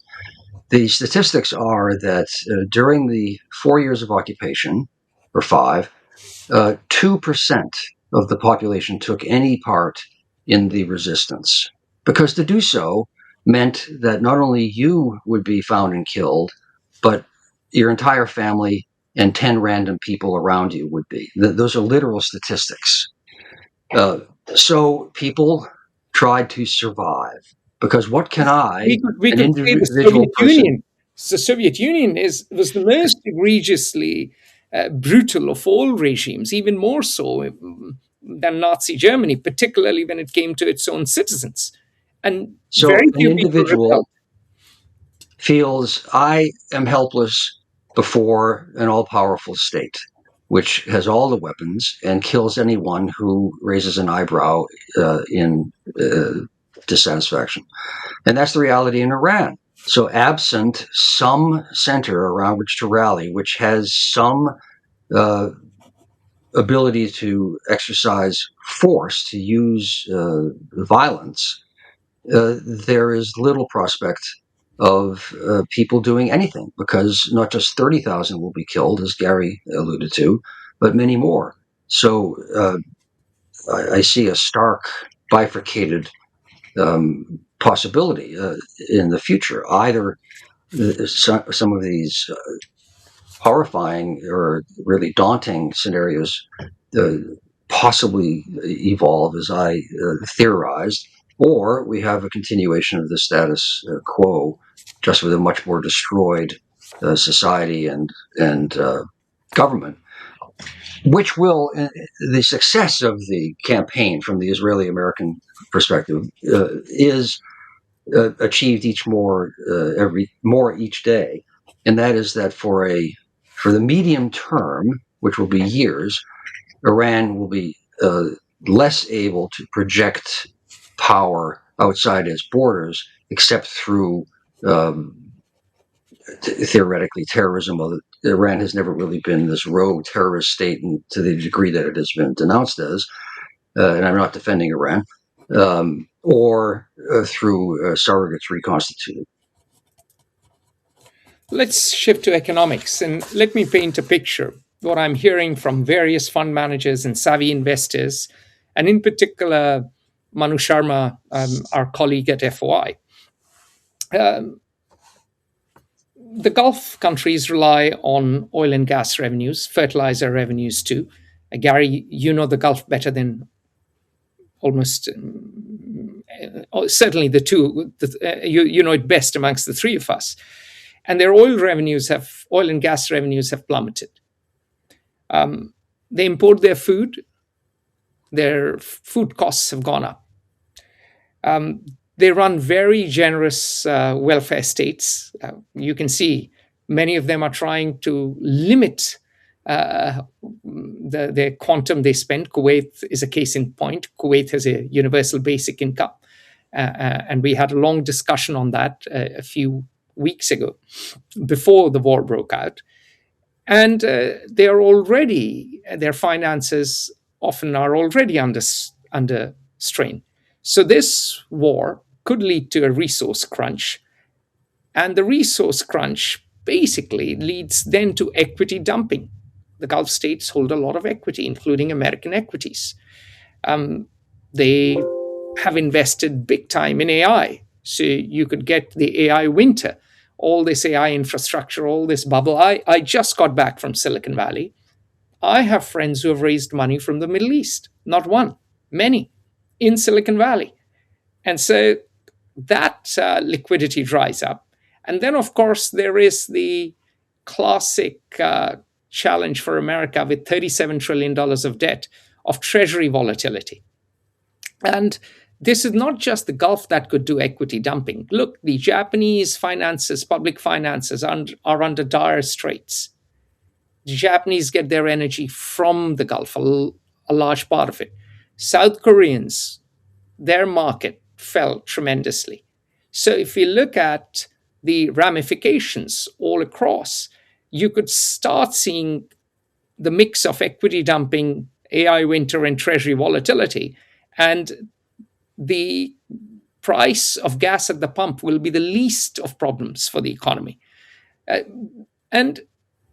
[SPEAKER 2] The statistics are that during the 4 years of occupation, or five, 2% of the population took any part in the resistance. Because to do so meant that not only you would be found and killed, but your entire family and 10 random people around you would be. Those are literal statistics. So people tried to survive. Because what can I,
[SPEAKER 1] We
[SPEAKER 2] an
[SPEAKER 1] could say the
[SPEAKER 2] individual
[SPEAKER 1] Soviet
[SPEAKER 2] person,
[SPEAKER 1] Union. The Soviet Union was the most egregiously brutal of all regimes, even more so than Nazi Germany, particularly when it came to its own citizens. And very
[SPEAKER 2] so an
[SPEAKER 1] few people rebelled.
[SPEAKER 2] individual feels I am helpless before an all powerful state, which has all the weapons and kills anyone who raises an eyebrow in dissatisfaction. And that's the reality in Iran. So, absent some center around which to rally, which has some uh, ability to exercise force, to use violence, there is little prospect of people doing anything, because not just 30,000 will be killed, as Gary alluded to, but many more. So I see a stark bifurcated possibility in the future. Either some of these horrifying or really daunting scenarios uh, possibly evolve as I theorized, or we have a continuation of the status quo, just with a much more destroyed society and government, which will the success of the campaign from the Israeli-American perspective is achieved every more each day, and that is that for the medium term, which will be years, Iran will be less able to project power outside its borders, except through theoretically terrorism. Although Iran has never really been this rogue terrorist state, to the degree that it has been denounced as. And I'm not defending Iran, or through surrogates reconstituted.
[SPEAKER 1] Let's shift to economics and let me paint a picture. What I'm hearing from various fund managers and savvy investors, and in particular, Manu Sharma, our colleague at FOI. The Gulf countries rely on oil and gas revenues, fertilizer revenues too. Gary, you know the Gulf better than almost certainly the two. You know it best amongst the three of us. And their oil and gas revenues have plummeted. They import their food. Their food costs have gone up. They run very generous welfare states. You can see many of them are trying to limit the quantum they spend. Kuwait is a case in point. Kuwait has a universal basic income. And we had a long discussion on that a few weeks ago, before the war broke out. And their finances often are already under strain. So this war could lead to a resource crunch. And the resource crunch basically leads then to equity dumping. The Gulf states hold a lot of equity, including American equities. They have invested big time in AI. So you could get the AI winter, all this AI infrastructure, all this bubble. I just got back from Silicon Valley. I have friends who have raised money from the Middle East, not one, many, in Silicon Valley. And so that liquidity dries up. And then, of course, there is the classic challenge for America with $37 trillion of debt, of treasury volatility. And this is not just the Gulf that could do equity dumping. Look, the Japanese finances, public finances, are under dire straits. The Japanese get their energy from the Gulf. a large part of it. South Koreans, their market fell tremendously. So if you look at the ramifications all across, you could start seeing the mix of equity dumping, AI winter, and treasury volatility. And the price of gas at the pump will be the least of problems for the economy. Uh, and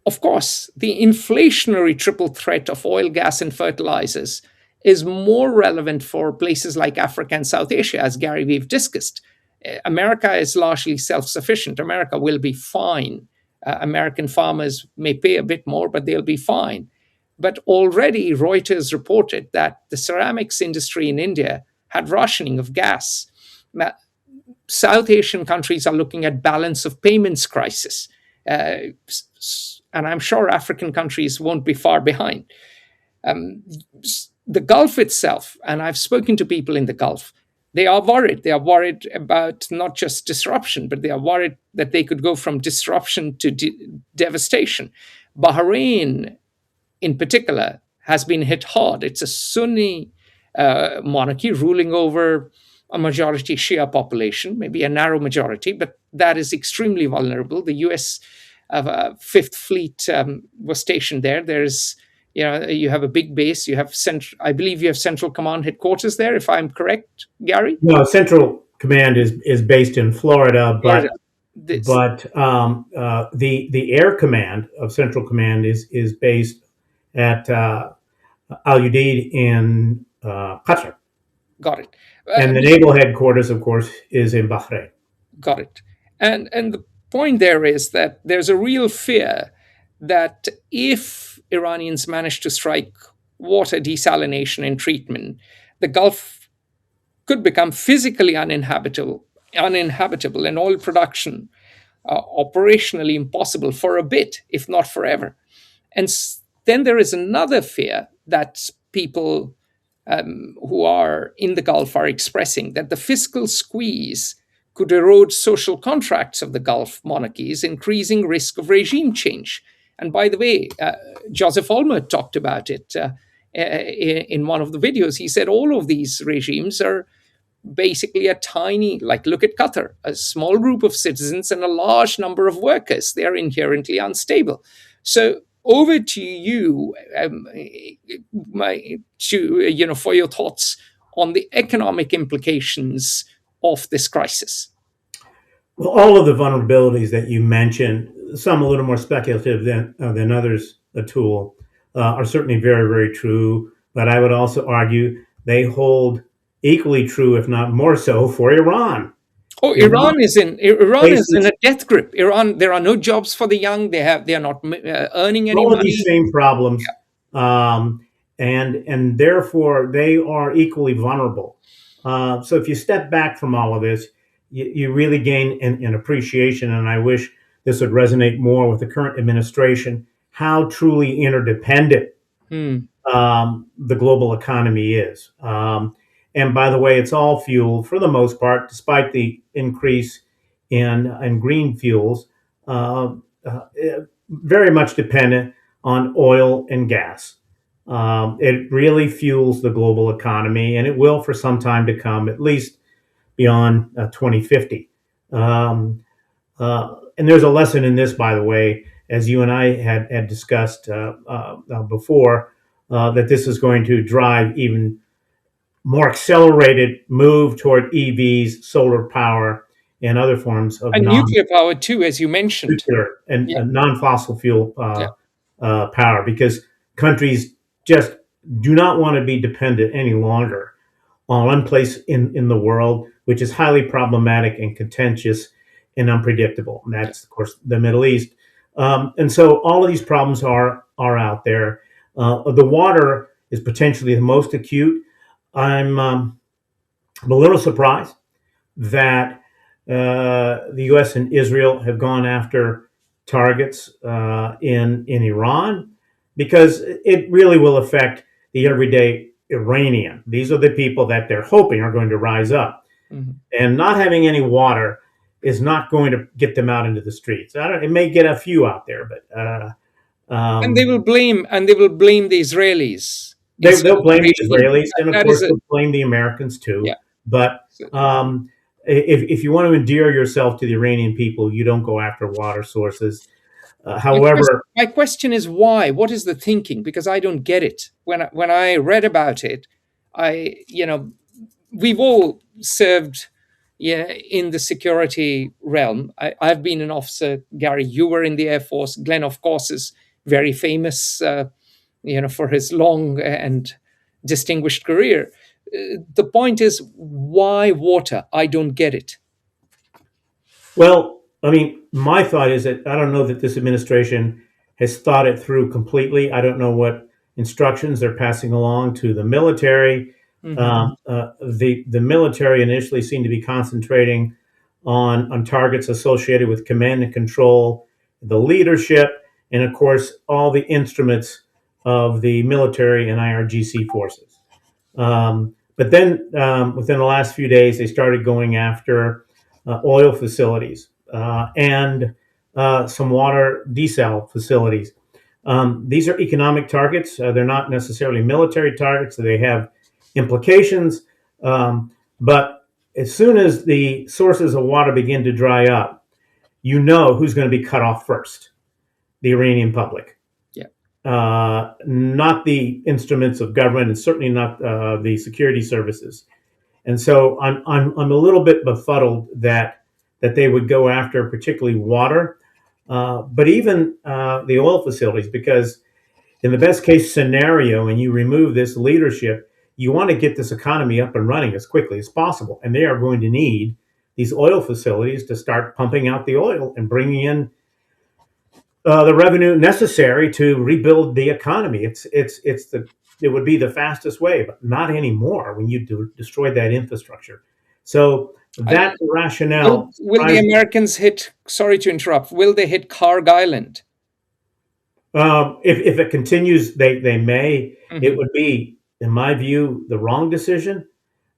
[SPEAKER 1] of course, the inflationary triple threat of oil, gas, and fertilizers is more relevant for places like Africa and South Asia, as Gary, we've discussed. America is largely self sufficient. America will be fine. American farmers may pay a bit more, but they'll be fine. But already Reuters reported that the ceramics industry in India had rationing of gas. South Asian countries are looking at balance of payments crisis. And I'm sure African countries won't be far behind. The Gulf itself, and I've spoken to people in the Gulf, they are worried. They are worried about not just disruption, but they are worried that they could go from disruption to devastation. Bahrain, in particular, has been hit hard. It's a Sunni monarchy ruling over a majority Shia population, maybe a narrow majority, but that is extremely vulnerable. The U.S. Fifth Fleet was stationed there. There's, you have a big base. You have I believe you have Central Command headquarters there, if I'm correct, Gary.
[SPEAKER 3] No, Central Command is based in Florida, but the Air Command of Central Command is based at Al Udeid in Qatar.
[SPEAKER 1] Got it.
[SPEAKER 3] And the naval headquarters, of course, is in Bahrain.
[SPEAKER 1] Got it. And the point there is that there's a real fear that if Iranians manage to strike water desalination and treatment, the Gulf could become physically uninhabitable and oil production operationally impossible for a bit, if not forever. And then there is another fear that people who are in the Gulf are expressing, that the fiscal squeeze could erode social contracts of the Gulf monarchies, increasing risk of regime change. And by the way, Joseph Olmert talked about it in one of the videos. He said all of these regimes are basically a tiny, like look at Qatar, a small group of citizens and a large number of workers. They are inherently unstable. So over to you, for your thoughts on the economic implications of this crisis.
[SPEAKER 3] Well, all of the vulnerabilities that you mentioned, some a little more speculative than others, Atul, are certainly very, very true. But I would also argue they hold equally true, if not more so, for Iran.
[SPEAKER 1] Oh, Iran is in a death grip. Iran, there are no jobs for the young. They are not earning any money.
[SPEAKER 3] All of these same problems, and therefore they are equally vulnerable. So if you step back from all of this, you really gain an appreciation, and I wish this would resonate more with the current administration, how truly interdependent the global economy is. And by the way, it's all fueled, for the most part, despite the increase in green fuels, very much dependent on oil and gas. It really fuels the global economy, and it will for some time to come, at least beyond 2050. And there's a lesson in this, by the way, as you and I had discussed before, that this is going to drive even more move toward EVs, solar power, and other forms of
[SPEAKER 1] nuclear power too, as you mentioned,
[SPEAKER 3] and non-fossil fuel power, because countries just do not want to be dependent any longer on one place in the world, which is highly problematic and contentious and unpredictable. And that's, of course, the Middle East. And so all of these problems are out there. The water is potentially the most acute. I'm a little surprised that the U.S. and Israel have gone after targets in Iran, because it really will affect the everyday Iranian. These are the people that they're hoping are going to rise up. Mm-hmm. And not having any water is not going to get them out into the streets. It may get a few out there, but
[SPEAKER 1] and they will blame the Israelis instead
[SPEAKER 3] They'll
[SPEAKER 1] of the
[SPEAKER 3] blame the
[SPEAKER 1] regime.
[SPEAKER 3] Israelis, and of
[SPEAKER 1] That
[SPEAKER 3] course
[SPEAKER 1] is a
[SPEAKER 3] they'll blame the Americans
[SPEAKER 1] yeah.
[SPEAKER 3] too. But
[SPEAKER 1] So
[SPEAKER 3] if you want to endear yourself to the Iranian people, you don't go after water sources.
[SPEAKER 1] my
[SPEAKER 3] However,
[SPEAKER 1] my question is why? What is the thinking? Because I don't get it. When I read about it, I we've all served, yeah, in the security realm. I've been an officer. Gary, you were in the Air Force. Glenn, of course, is very famous, for his long and distinguished career. The point is, why water? I don't get it.
[SPEAKER 3] well, I mean, my thought is that I don't know that this administration has thought it through completely. I don't know what instructions they're passing along to the military.
[SPEAKER 1] Hmm.
[SPEAKER 3] The military initially seemed to be concentrating on targets associated with command and control, the leadership, and of course all the instruments of the military and IRGC forces. But then within the last few days, they started going after oil facilities and some water desal facilities. These are economic targets. They're not necessarily military targets. So they have implications. But as soon as the sources of water begin to dry up, you know who's going to be cut off first: the Iranian public,
[SPEAKER 1] Yeah.
[SPEAKER 3] not the instruments of government, and certainly not the security services. And so I'm a little bit befuddled that they would go after particularly water, but even the oil facilities, because in the best case scenario, and you remove this leadership, you want to get this economy up and running as quickly as possible, and they are going to need these oil facilities to start pumping out the oil and bringing in the revenue necessary to rebuild the economy. It would be the fastest way, but not anymore when you destroy that infrastructure. So
[SPEAKER 1] I,
[SPEAKER 3] that
[SPEAKER 1] will
[SPEAKER 3] rationale
[SPEAKER 1] will the
[SPEAKER 3] surprised me.
[SPEAKER 1] Americans hit? Sorry to interrupt. Will they hit Karg Island?
[SPEAKER 3] If it continues, they may. It
[SPEAKER 1] Hmm.
[SPEAKER 3] would be, in my view, the wrong decision,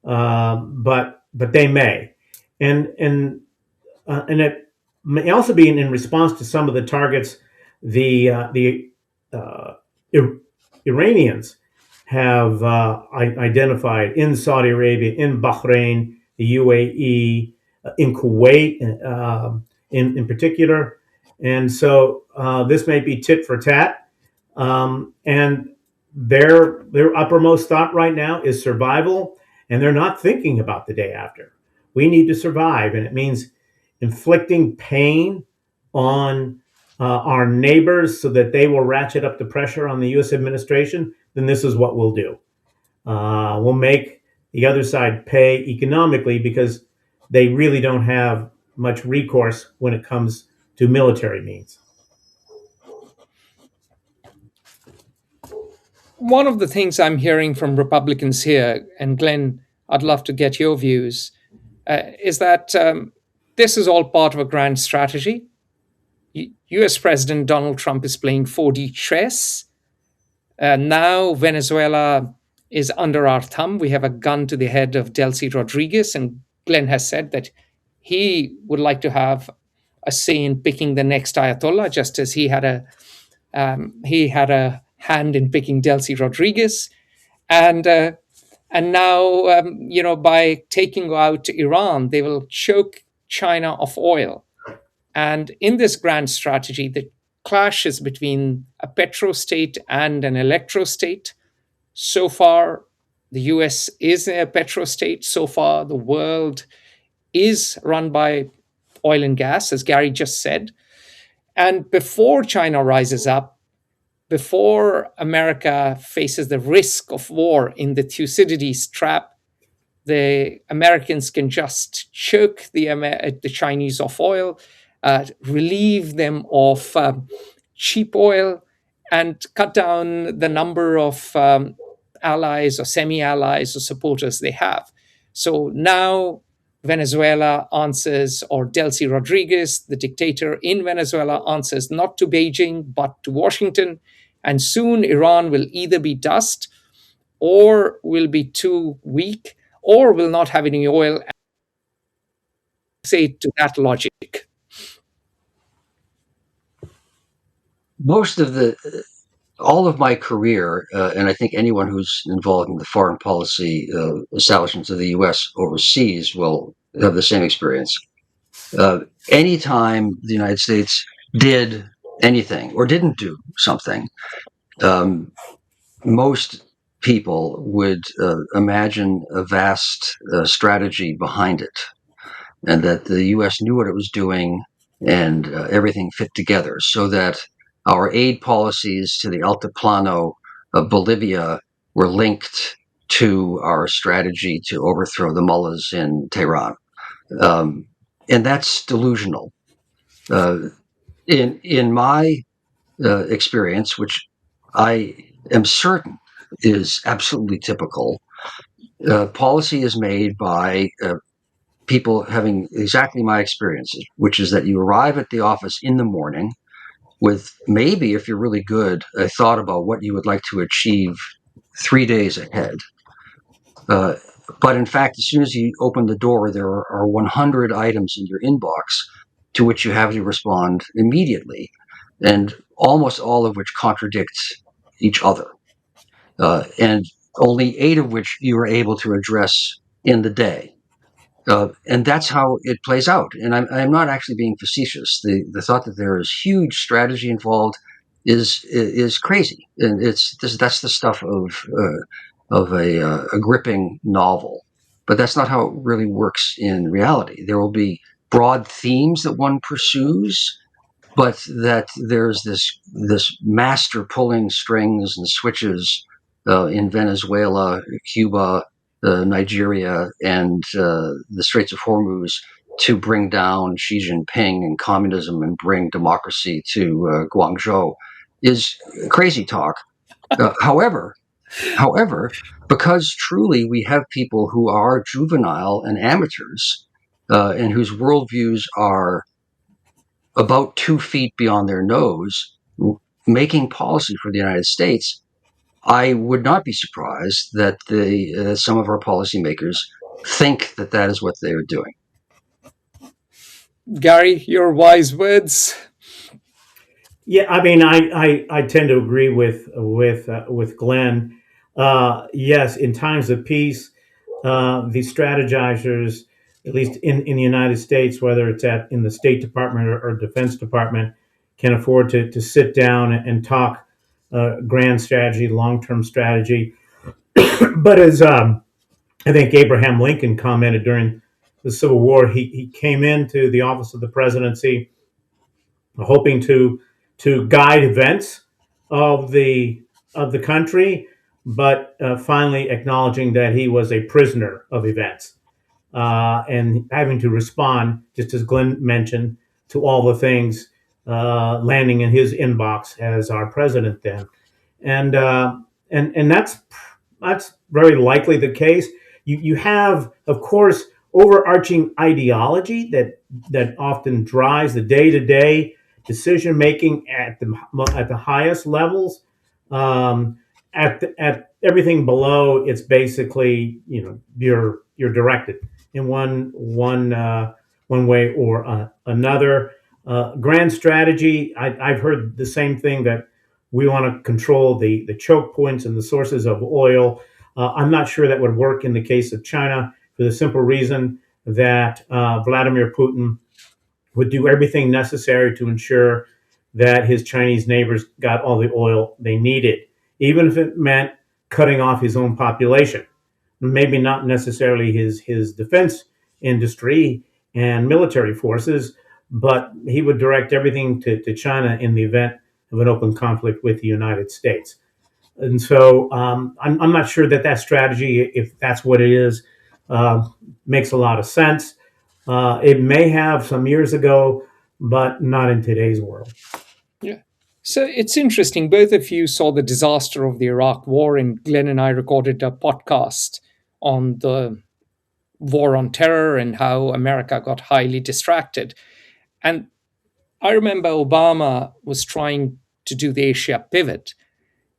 [SPEAKER 3] but they may, and it may also be in response to some of the targets the uh, Iranians have identified in Saudi Arabia, in Bahrain, the UAE, in Kuwait, in particular, and so this may be tit for tat, and their uppermost thought right now is survival, and they're not thinking about the day after. We need to survive, and it means inflicting pain on our neighbors so that they will ratchet up the pressure on the U.S. administration. Then this is what we'll do. We'll make the other side pay economically because they really don't have much recourse when it comes to military means.
[SPEAKER 1] One of the things I'm hearing from Republicans here, and Glenn, I'd love to get your views, is that this is all part of a grand strategy. US President Donald Trump is playing 4D chess. Now Venezuela is under our thumb. We have a gun to the head of Delcy Rodriguez, and Glenn has said that he would like to have a say in picking the next Ayatollah, just as he had a hand in picking Delcy Rodriguez, and now by taking out Iran, they will choke China of oil. And in this grand strategy, the clash is between a petrostate and an electrostate. So far, the US is a petrostate. So far, the world is run by oil and gas, as Gary just said. And before China rises up, before America faces the risk of war in the Thucydides trap, the Americans can just choke the Chinese of oil, relieve them of cheap oil, and cut down the number of allies or semi allies or supporters they have. So now Venezuela answers, or Delcy Rodriguez, the dictator in Venezuela, answers not to Beijing but to Washington. And soon Iran will either be dust or will be too weak or will not have any oil. Say to that logic.
[SPEAKER 2] Most of the all of my career, and I think anyone who's involved in the foreign policy establishments of the U.S. overseas will have the same experience. Anytime the United States did anything or didn't do something, um, most people would imagine a vast strategy behind it, and that the U.S. knew what it was doing and everything fit together, so that our aid policies to the Altiplano of Bolivia were linked to our strategy to overthrow the mullahs in Tehran. Um, and that's delusional. Uh, in my experience, which I am certain is absolutely typical, policy is made by people having exactly my experiences, which is that you arrive at the office in the morning with maybe, if you're really good, a thought about what you would like to achieve 3 days ahead. Uh, but in fact, as soon as you open the door, there are 100 items in your inbox to which you have to respond immediately, and almost all of which contradict each other, and only 8 of which you are able to address in the day. And that's how it plays out. And I'm not actually being facetious. The thought that there is huge strategy involved is crazy, and that's the stuff of a gripping novel. But that's not how it really works in reality. There will be broad themes that one pursues, but that there's this master pulling strings and switches in Venezuela, Cuba, Nigeria, and the Straits of Hormuz to bring down Xi Jinping and communism and bring democracy to Guangzhou is crazy talk. However, because truly we have people who are juvenile and amateurs, and whose worldviews are about 2 feet beyond their nose, making policy for the United States, I would not be surprised that some of our policymakers think that that is what they are doing.
[SPEAKER 1] Gary, your wise words.
[SPEAKER 3] Yeah, I mean, I tend to agree with Glenn. Yes, in times of peace, the strategizers, at least in the United States, whether it's in the State Department or Defense Department, can afford to sit down and talk grand strategy, long term strategy. But as I think Abraham Lincoln commented during the Civil War, he came into the office of the presidency hoping to guide events of the country, but finally acknowledging that he was a prisoner of events, and having to respond, just as Glenn mentioned, to all the things landing in his inbox as our president then, and that's very likely the case. You have, of course, overarching ideology that often drives the day to day decision making at the highest levels. At everything below, it's basically you're directed in one way or another. Grand strategy. I've heard the same thing, that we want to control the choke points and the sources of oil. I'm not sure that would work in the case of China, for the simple reason that Vladimir Putin would do everything necessary to ensure that his Chinese neighbors got all the oil they needed, even if it meant cutting off his own population. Maybe not necessarily his defense industry and military forces, but he would direct everything to China in the event of an open conflict with the United States. And so I'm not sure that strategy, if that's what it is, makes a lot of sense. It may have some years ago, but not in today's world.
[SPEAKER 1] Yeah. So it's interesting. Both of you saw the disaster of the Iraq War, and Glenn and I recorded a podcast on the war on terror and how America got highly distracted. And I remember Obama was trying to do the Asia pivot,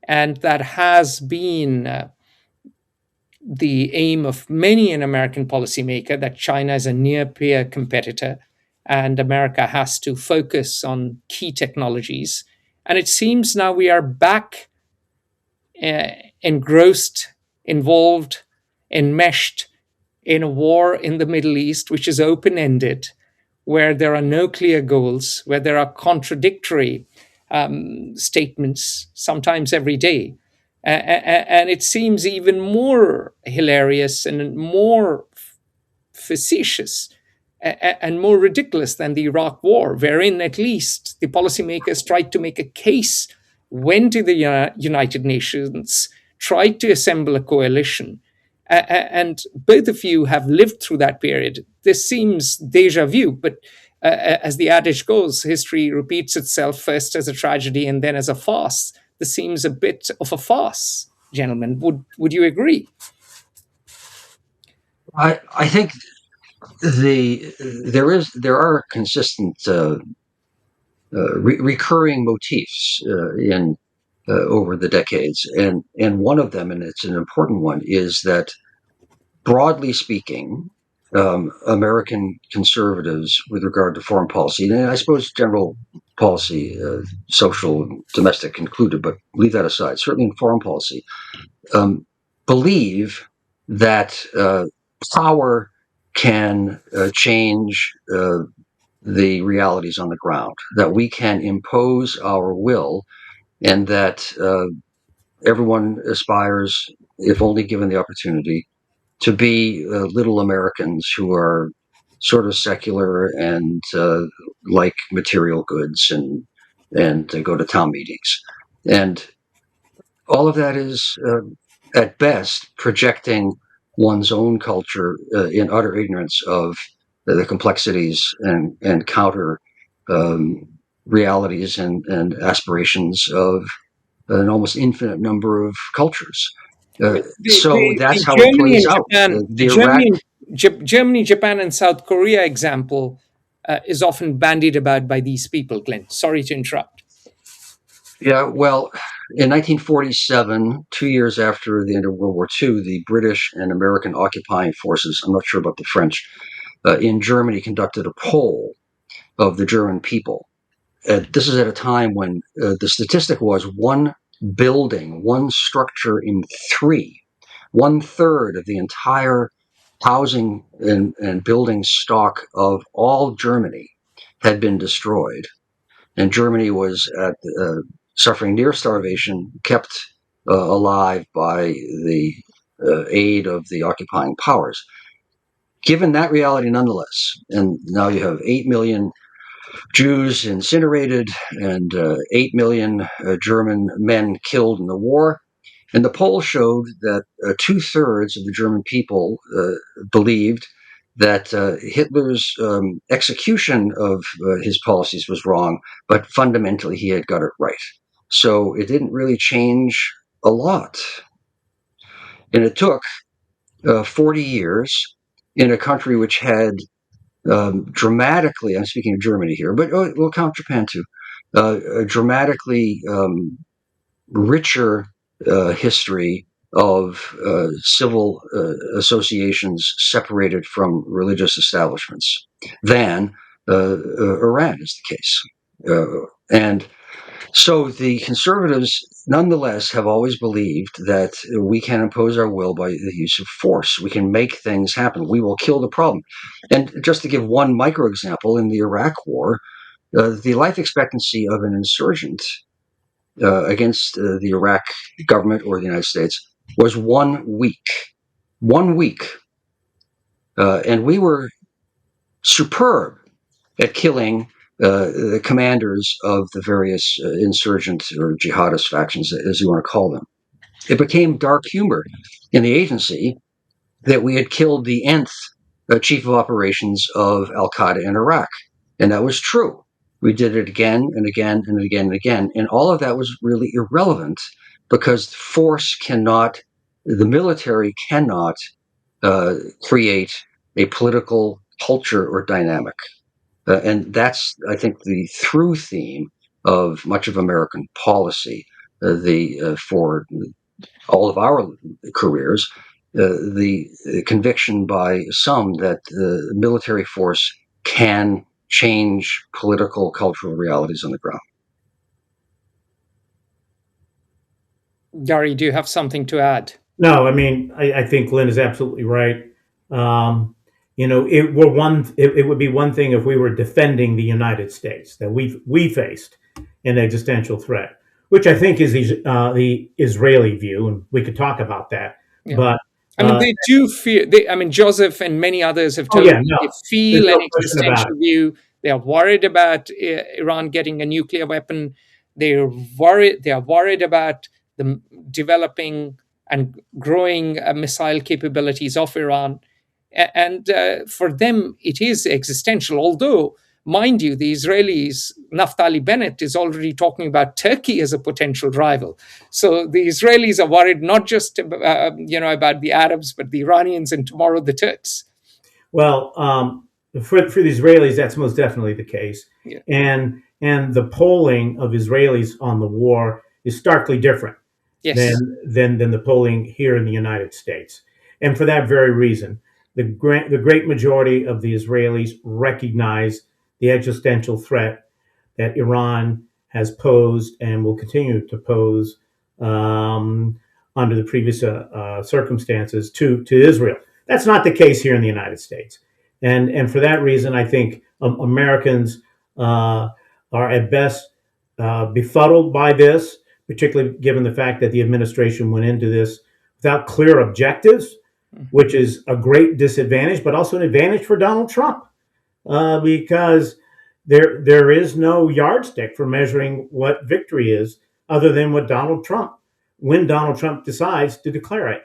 [SPEAKER 1] and that has been the aim of many an American policymaker, that China is a near peer competitor and America has to focus on key technologies And it seems now we are back engrossed, involved, enmeshed in a war in the Middle East, which is open ended, where there are no clear goals, where there are contradictory statements, sometimes every day. And it seems even more hilarious and more facetious and more ridiculous than the Iraq War, wherein at least the policymakers tried to make a case, went to the United Nations, tried to assemble a coalition. And both of you have lived through that period. This seems deja vu, but as the adage goes, history repeats itself first as a tragedy and then as a farce. This seems a bit of a farce, gentlemen. Would you agree?
[SPEAKER 2] I think there are consistent recurring motifs in over the decades, and one of them, and it's an important one, is that broadly speaking, American conservatives, with regard to foreign policy, and I suppose general policy, social, domestic included, but leave that aside, certainly in foreign policy, believe that power can change the realities on the ground, that we can impose our will, and that everyone aspires, if only given the opportunity, to be little Americans who are sort of secular and like material goods and go to town meetings. And all of that is, at best, projecting one's own culture in utter ignorance of the complexities and counter um, realities and aspirations of an almost infinite number of cultures. So that's
[SPEAKER 1] The
[SPEAKER 2] how it
[SPEAKER 1] Germany
[SPEAKER 2] plays
[SPEAKER 1] and
[SPEAKER 2] out.
[SPEAKER 1] Japan,
[SPEAKER 2] The Iraq,
[SPEAKER 1] Germany, Japan, and South Korea example is often bandied about by these people. Glenn, sorry to interrupt.
[SPEAKER 2] yeah, well, in 1947, 2 years after the end of World War II, the British and American occupying forces, I'm not sure about the French, in Germany conducted a poll of the German people. This is at a time when the statistic was one building, one structure in three, one third of the entire housing and building stock of all Germany had been destroyed. And Germany was suffering near starvation, kept alive by the aid of the occupying powers. Given that reality, nonetheless, and now you have 8 million Jews incinerated and 8 million German men killed in the war. And the poll showed that 2/3 of the German people believed that Hitler's execution of his policies was wrong, but fundamentally he had got it right. So it didn't really change a lot. And it took 40 years in a country which had dramatically, I'm speaking of Germany here, but we'll count Japan too, a dramatically richer history of civil associations separated from religious establishments than Iran is the case. And so the conservatives, nonetheless, have always believed that we can impose our will by the use of force. We can make things happen. We will kill the problem. And just to give one micro example, in the Iraq War, the life expectancy of an insurgent against the Iraq government or the United States was 1 week. 1 week. And we were superb at killing the commanders of the various insurgent or jihadist factions, as you want to call them. It became dark humor in the agency that we had killed the nth chief of operations of Al Qaeda in Iraq. And that was true. We did it again and again and again and again. And all of that was really irrelevant because the military cannot create a political culture or dynamic. And that's, I think, the through theme of much of American policy. For all of our careers, the conviction by some that military force can change political, cultural realities on the ground.
[SPEAKER 1] Gary, do you have something to add?
[SPEAKER 3] No, I mean, I think Glenn is absolutely right. Um, it would be one thing if we were defending the United States that we faced an existential threat, which I think is the Israeli view, and we could talk about that.
[SPEAKER 1] Yeah.
[SPEAKER 3] But
[SPEAKER 1] I mean, they do fear. Joseph and many others have
[SPEAKER 3] oh
[SPEAKER 1] told
[SPEAKER 3] yeah,
[SPEAKER 1] me
[SPEAKER 3] no,
[SPEAKER 1] they
[SPEAKER 3] there's
[SPEAKER 1] feel
[SPEAKER 3] no
[SPEAKER 1] an
[SPEAKER 3] question about
[SPEAKER 1] existential
[SPEAKER 3] it.
[SPEAKER 1] view. They are worried about Iran getting a nuclear weapon. They're worried. They are worried about the developing and growing missile capabilities of Iran, and for them, it is existential. Although, mind you, the Israelis, Naftali Bennett, is already talking about Turkey as a potential rival. So the Israelis are worried not just about the Arabs, but the Iranians, and tomorrow the Turks.
[SPEAKER 3] Well, for the Israelis, that's most definitely the case,
[SPEAKER 1] Yeah.
[SPEAKER 3] and the polling of Israelis on the war is starkly different
[SPEAKER 1] Yes.
[SPEAKER 3] than the polling here in the United States, and for that very reason, the great majority of the Israelis recognize the existential threat that Iran has posed and will continue to pose under the previous circumstances to Israel. That's not the case here in the United States, and for that reason, I think Americans are at best befuddled by this, particularly given the fact that the administration went into this without clear objectives, which is a great disadvantage, but also an advantage for Donald Trump, because there is no yardstick for measuring what victory is other than when Donald Trump decides to declare it.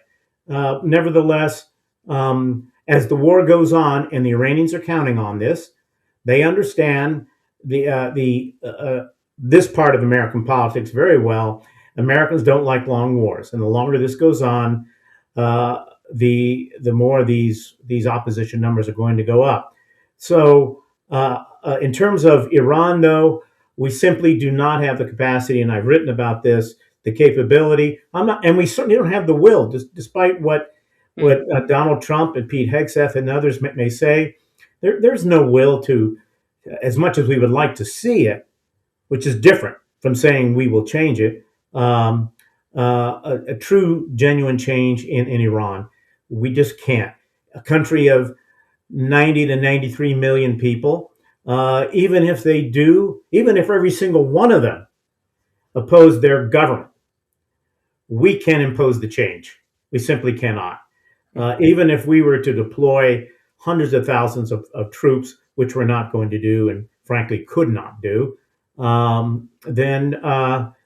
[SPEAKER 3] Nevertheless, as the war goes on, and the Iranians are counting on this, they understand this part of American politics very well. Americans don't like long wars, and the longer this goes on, the more these opposition numbers are going to go up. So, in terms of Iran, though, we simply do not have the capacity, and I've written about this, the capability. And we certainly don't have the will, despite what Donald Trump and Pete Hegseth and others may say. There's no will to, as much as we would like to see it, which is different from saying we will change it. A true, genuine change in Iran, we just can't. A country of 90 to 93 million people, even if every single one of them oppose their government, we can't impose the change. We simply cannot. Even if we were to deploy hundreds of thousands of troops, which we're not going to do and frankly could not do, then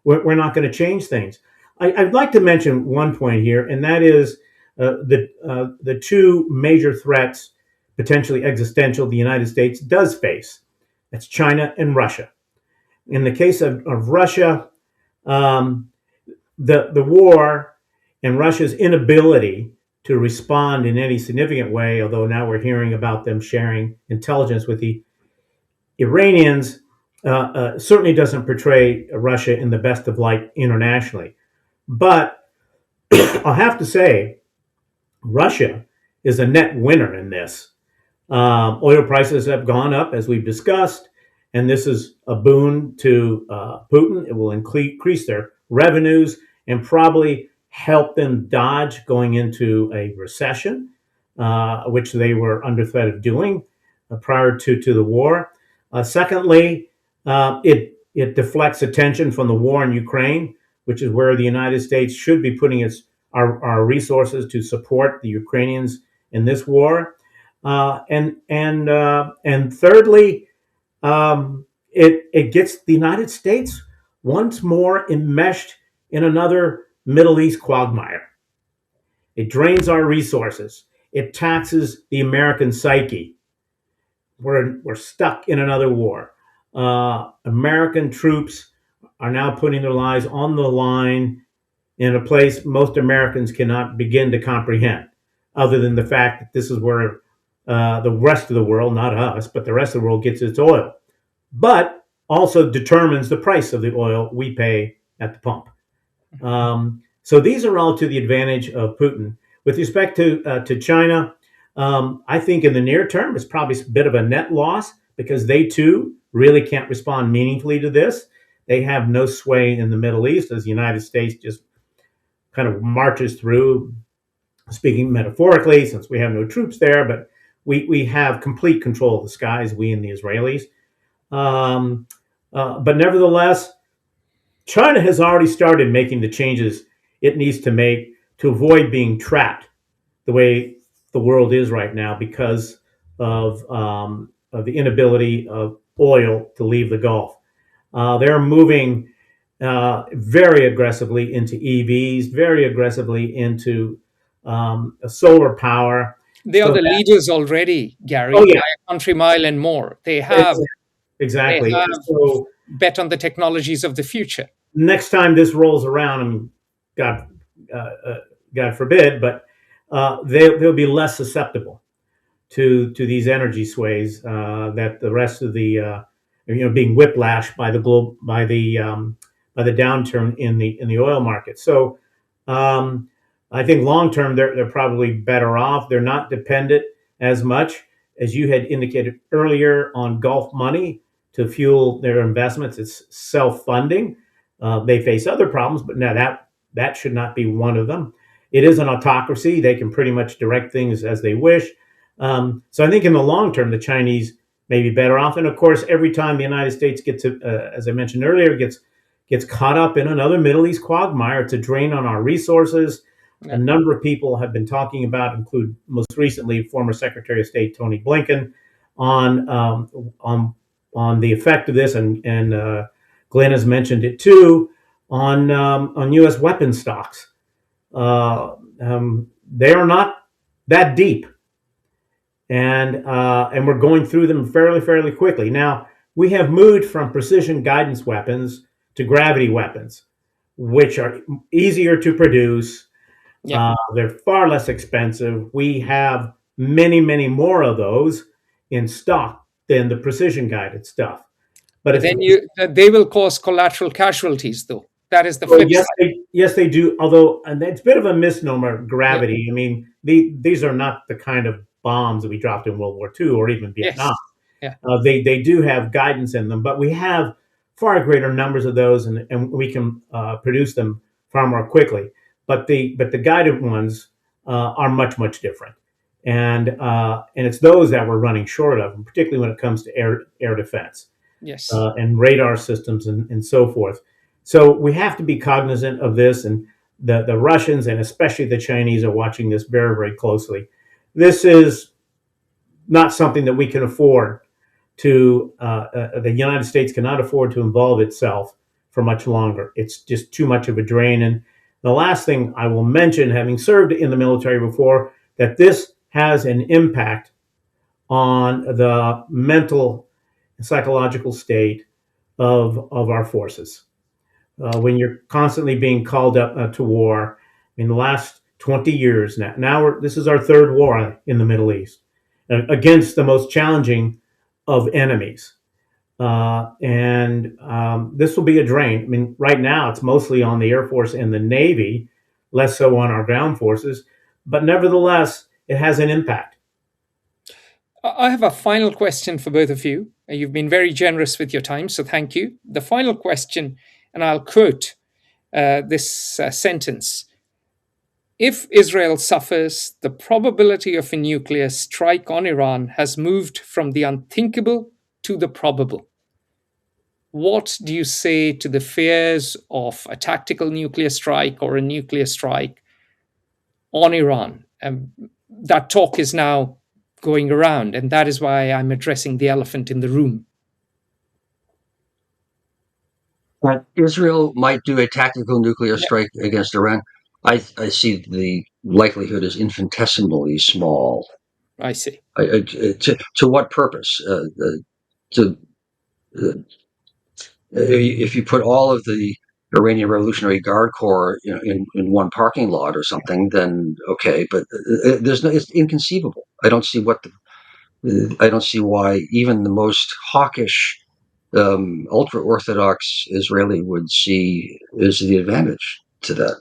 [SPEAKER 3] we're not going to change things. I'd like to mention one point here, and that is the two major threats, potentially existential, the United States does face. That's China and Russia. In the case of Russia, the war and Russia's inability to respond in any significant way, although now we're hearing about them sharing intelligence with the Iranians, certainly doesn't portray Russia in the best of light internationally. But I'll have to say, Russia is a net winner in this. Oil prices have gone up, as we've discussed, and this is a boon to Putin. It will increase their revenues and probably help them dodge going into a recession, which they were under threat of doing prior to the war. Secondly, it deflects attention from the war in Ukraine, which is where the United States should be putting our resources to support the Ukrainians in this war. And thirdly, it gets the United States once more enmeshed in another Middle East quagmire. It drains our resources. It taxes the American psyche. We're stuck in another war. American troops are now putting their lives on the line in a place most Americans cannot begin to comprehend, other than the fact that this is where the rest of the world, not us, but the rest of the world gets its oil, but also determines the price of the oil we pay at the pump. So these are all to the advantage of Putin. With respect to China, I think in the near term, it's probably a bit of a net loss because they too really can't respond meaningfully to this. They have no sway in the Middle East, as the United States just kind of marches through, speaking metaphorically, since we have no troops there, but we have complete control of the skies, we and the Israelis. But nevertheless, China has already started making the changes it needs to make to avoid being trapped the way the world is right now because of the inability of oil to leave the Gulf. They're moving very aggressively into EVs, very aggressively into solar power.
[SPEAKER 1] They are
[SPEAKER 3] So
[SPEAKER 1] the leaders already, Gary,
[SPEAKER 3] oh
[SPEAKER 1] by
[SPEAKER 3] yeah,
[SPEAKER 1] a country mile and more. They
[SPEAKER 3] it's,
[SPEAKER 1] have
[SPEAKER 3] exactly. So
[SPEAKER 1] bet on the technologies of the future.
[SPEAKER 3] next time this rolls around, I mean, God, God forbid, but they'll be less susceptible to these energy sways that the rest of the being whiplashed by by the downturn in the oil market. So I think long term they're probably better off. They're not dependent as much as you had indicated earlier on Gulf money to fuel their investments. It's self funding. They face other problems, but now that should not be one of them. It is an autocracy. They can pretty much direct things as they wish. So I think in the long term, the Chinese may be better off. And of course, every time the United States gets, as I mentioned earlier, gets caught up in another Middle East quagmire, it's a drain on our resources.
[SPEAKER 1] Yeah.
[SPEAKER 3] A number of people have been talking about, include most recently former Secretary of State Tony Blinken, on the effect of this, and Glenn has mentioned it too, on U.S. weapons stocks. They are not that deep, and we're going through them fairly quickly. Now we have moved from precision guidance weapons to gravity weapons, which are easier to produce.
[SPEAKER 1] Yeah.
[SPEAKER 3] They're far less expensive. We have many more of those in stock than the precision guided stuff. But
[SPEAKER 1] then they will cause collateral casualties, though. That is the
[SPEAKER 3] well,
[SPEAKER 1] flip side.
[SPEAKER 3] yes, they do. Although, and it's a bit of a misnomer, gravity. Yeah. I mean, these are not the kind of bombs that we dropped in World War II or even Vietnam.
[SPEAKER 1] Yes.
[SPEAKER 3] Yeah. They do have guidance in them, but we have far greater numbers of those, and we can produce them far more quickly. But the guided ones are much different, and it's those that we're running short of, particularly when it comes to air defense.
[SPEAKER 1] Yes.
[SPEAKER 3] And radar systems and so forth. So we have to be cognizant of this, and the Russians and especially the Chinese are watching this very closely. This is not something that we can afford to, the United States cannot afford to involve itself for much longer. It's just too much of a drain. And the last thing I will mention, having served in the military before, that this has an impact on the mental and psychological state of our forces. When you're constantly being called up to war, in the last 20 years now this is our third war in the Middle East against the most challenging of enemies. And this will be a drain. I mean, right now it's mostly on the Air Force and the Navy, less so on our ground forces, but nevertheless, it has an impact.
[SPEAKER 1] I have a final question for both of you. You've been very generous with your time, so thank you. The final question, and I'll quote this sentence. If Israel suffers, the probability of a nuclear strike on Iran has moved from the unthinkable to the probable. What do you say to the fears of a tactical nuclear strike or a nuclear strike on Iran? That talk is now going around, and that is why I'm addressing the elephant in the room.
[SPEAKER 2] Israel might do a tactical nuclear strike against Iran. I see the likelihood is infinitesimally small.
[SPEAKER 1] I see.
[SPEAKER 2] To what purpose? If you put all of the Iranian Revolutionary Guard Corps in one parking lot or something, then okay. But it's inconceivable. I don't see why even the most hawkish ultra-Orthodox Israeli would see is the advantage to that.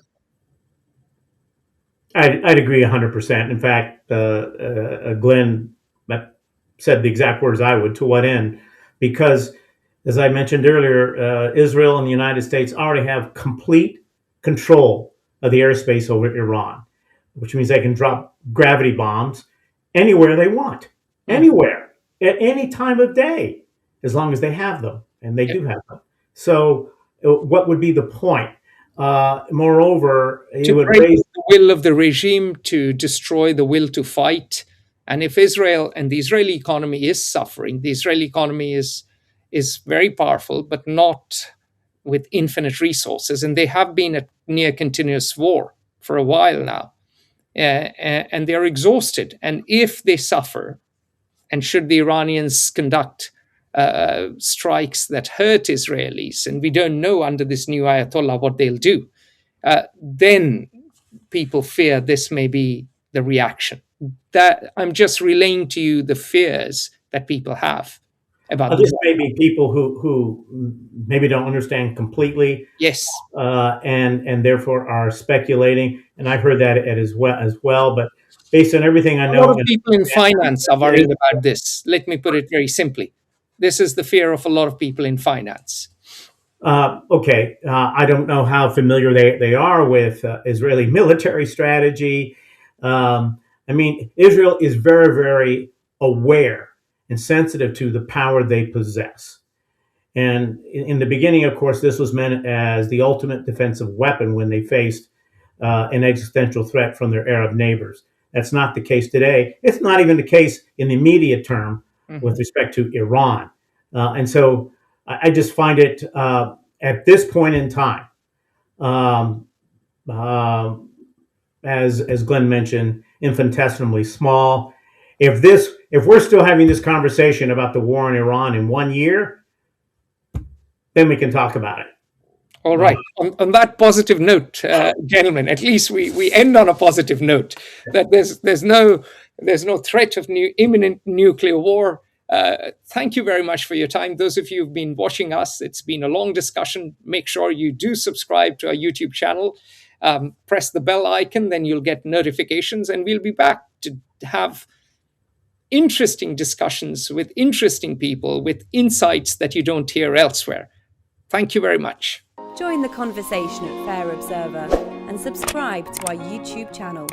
[SPEAKER 3] I'd agree 100%. In fact, Glenn said the exact words I would. To what end? Because, as I mentioned earlier, Israel and the United States already have complete control of the airspace over Iran, which means they can drop gravity bombs anywhere they want, anywhere, at any time of day, as long as they have them, and they do have them. So, what would be the point? Moreover, it
[SPEAKER 1] To
[SPEAKER 3] would
[SPEAKER 1] break
[SPEAKER 3] raise
[SPEAKER 1] the will of the regime, to destroy the will to fight. And if Israel and the Israeli economy is suffering, the Israeli economy is very powerful, but not with infinite resources. And they have been at near continuous war for a while now. And they're exhausted. And if they suffer, and should the Iranians conduct strikes that hurt Israelis, and we don't know under this new Ayatollah what they'll do, then people fear this may be the reaction. That I'm just relaying to you the fears that people have about
[SPEAKER 3] this may be people who maybe don't understand completely,
[SPEAKER 1] yes,
[SPEAKER 3] and therefore are speculating. And I've heard that as well. But based on everything I
[SPEAKER 1] a
[SPEAKER 3] know,
[SPEAKER 1] lot of people in finance are worrying about this. Let me put it very simply. This is the fear of a lot of people in finance.
[SPEAKER 3] Okay, I don't know how familiar they are with Israeli military strategy. I mean, Israel is very, very aware and sensitive to the power they possess. And in the beginning, of course, this was meant as the ultimate defensive weapon when they faced an existential threat from their Arab neighbors. That's not the case today. It's not even the case in the immediate term with respect to Iran. And so I just find it at this point in time, as Glenn mentioned, infinitesimally small. If we're still having this conversation about the war in Iran in 1 year, then we can talk about it.
[SPEAKER 1] All right. On that positive note, gentlemen, at least we end on a positive note that there's no threat of imminent nuclear war. Thank you very much for your time. Those of you who've been watching us, it's been a long discussion. Make sure you do subscribe to our YouTube channel. Press the bell icon, then you'll get notifications, and we'll be back to have interesting discussions with interesting people with insights that you don't hear elsewhere. Thank you very much.
[SPEAKER 4] Join the conversation at Fair Observer and subscribe to our YouTube channel.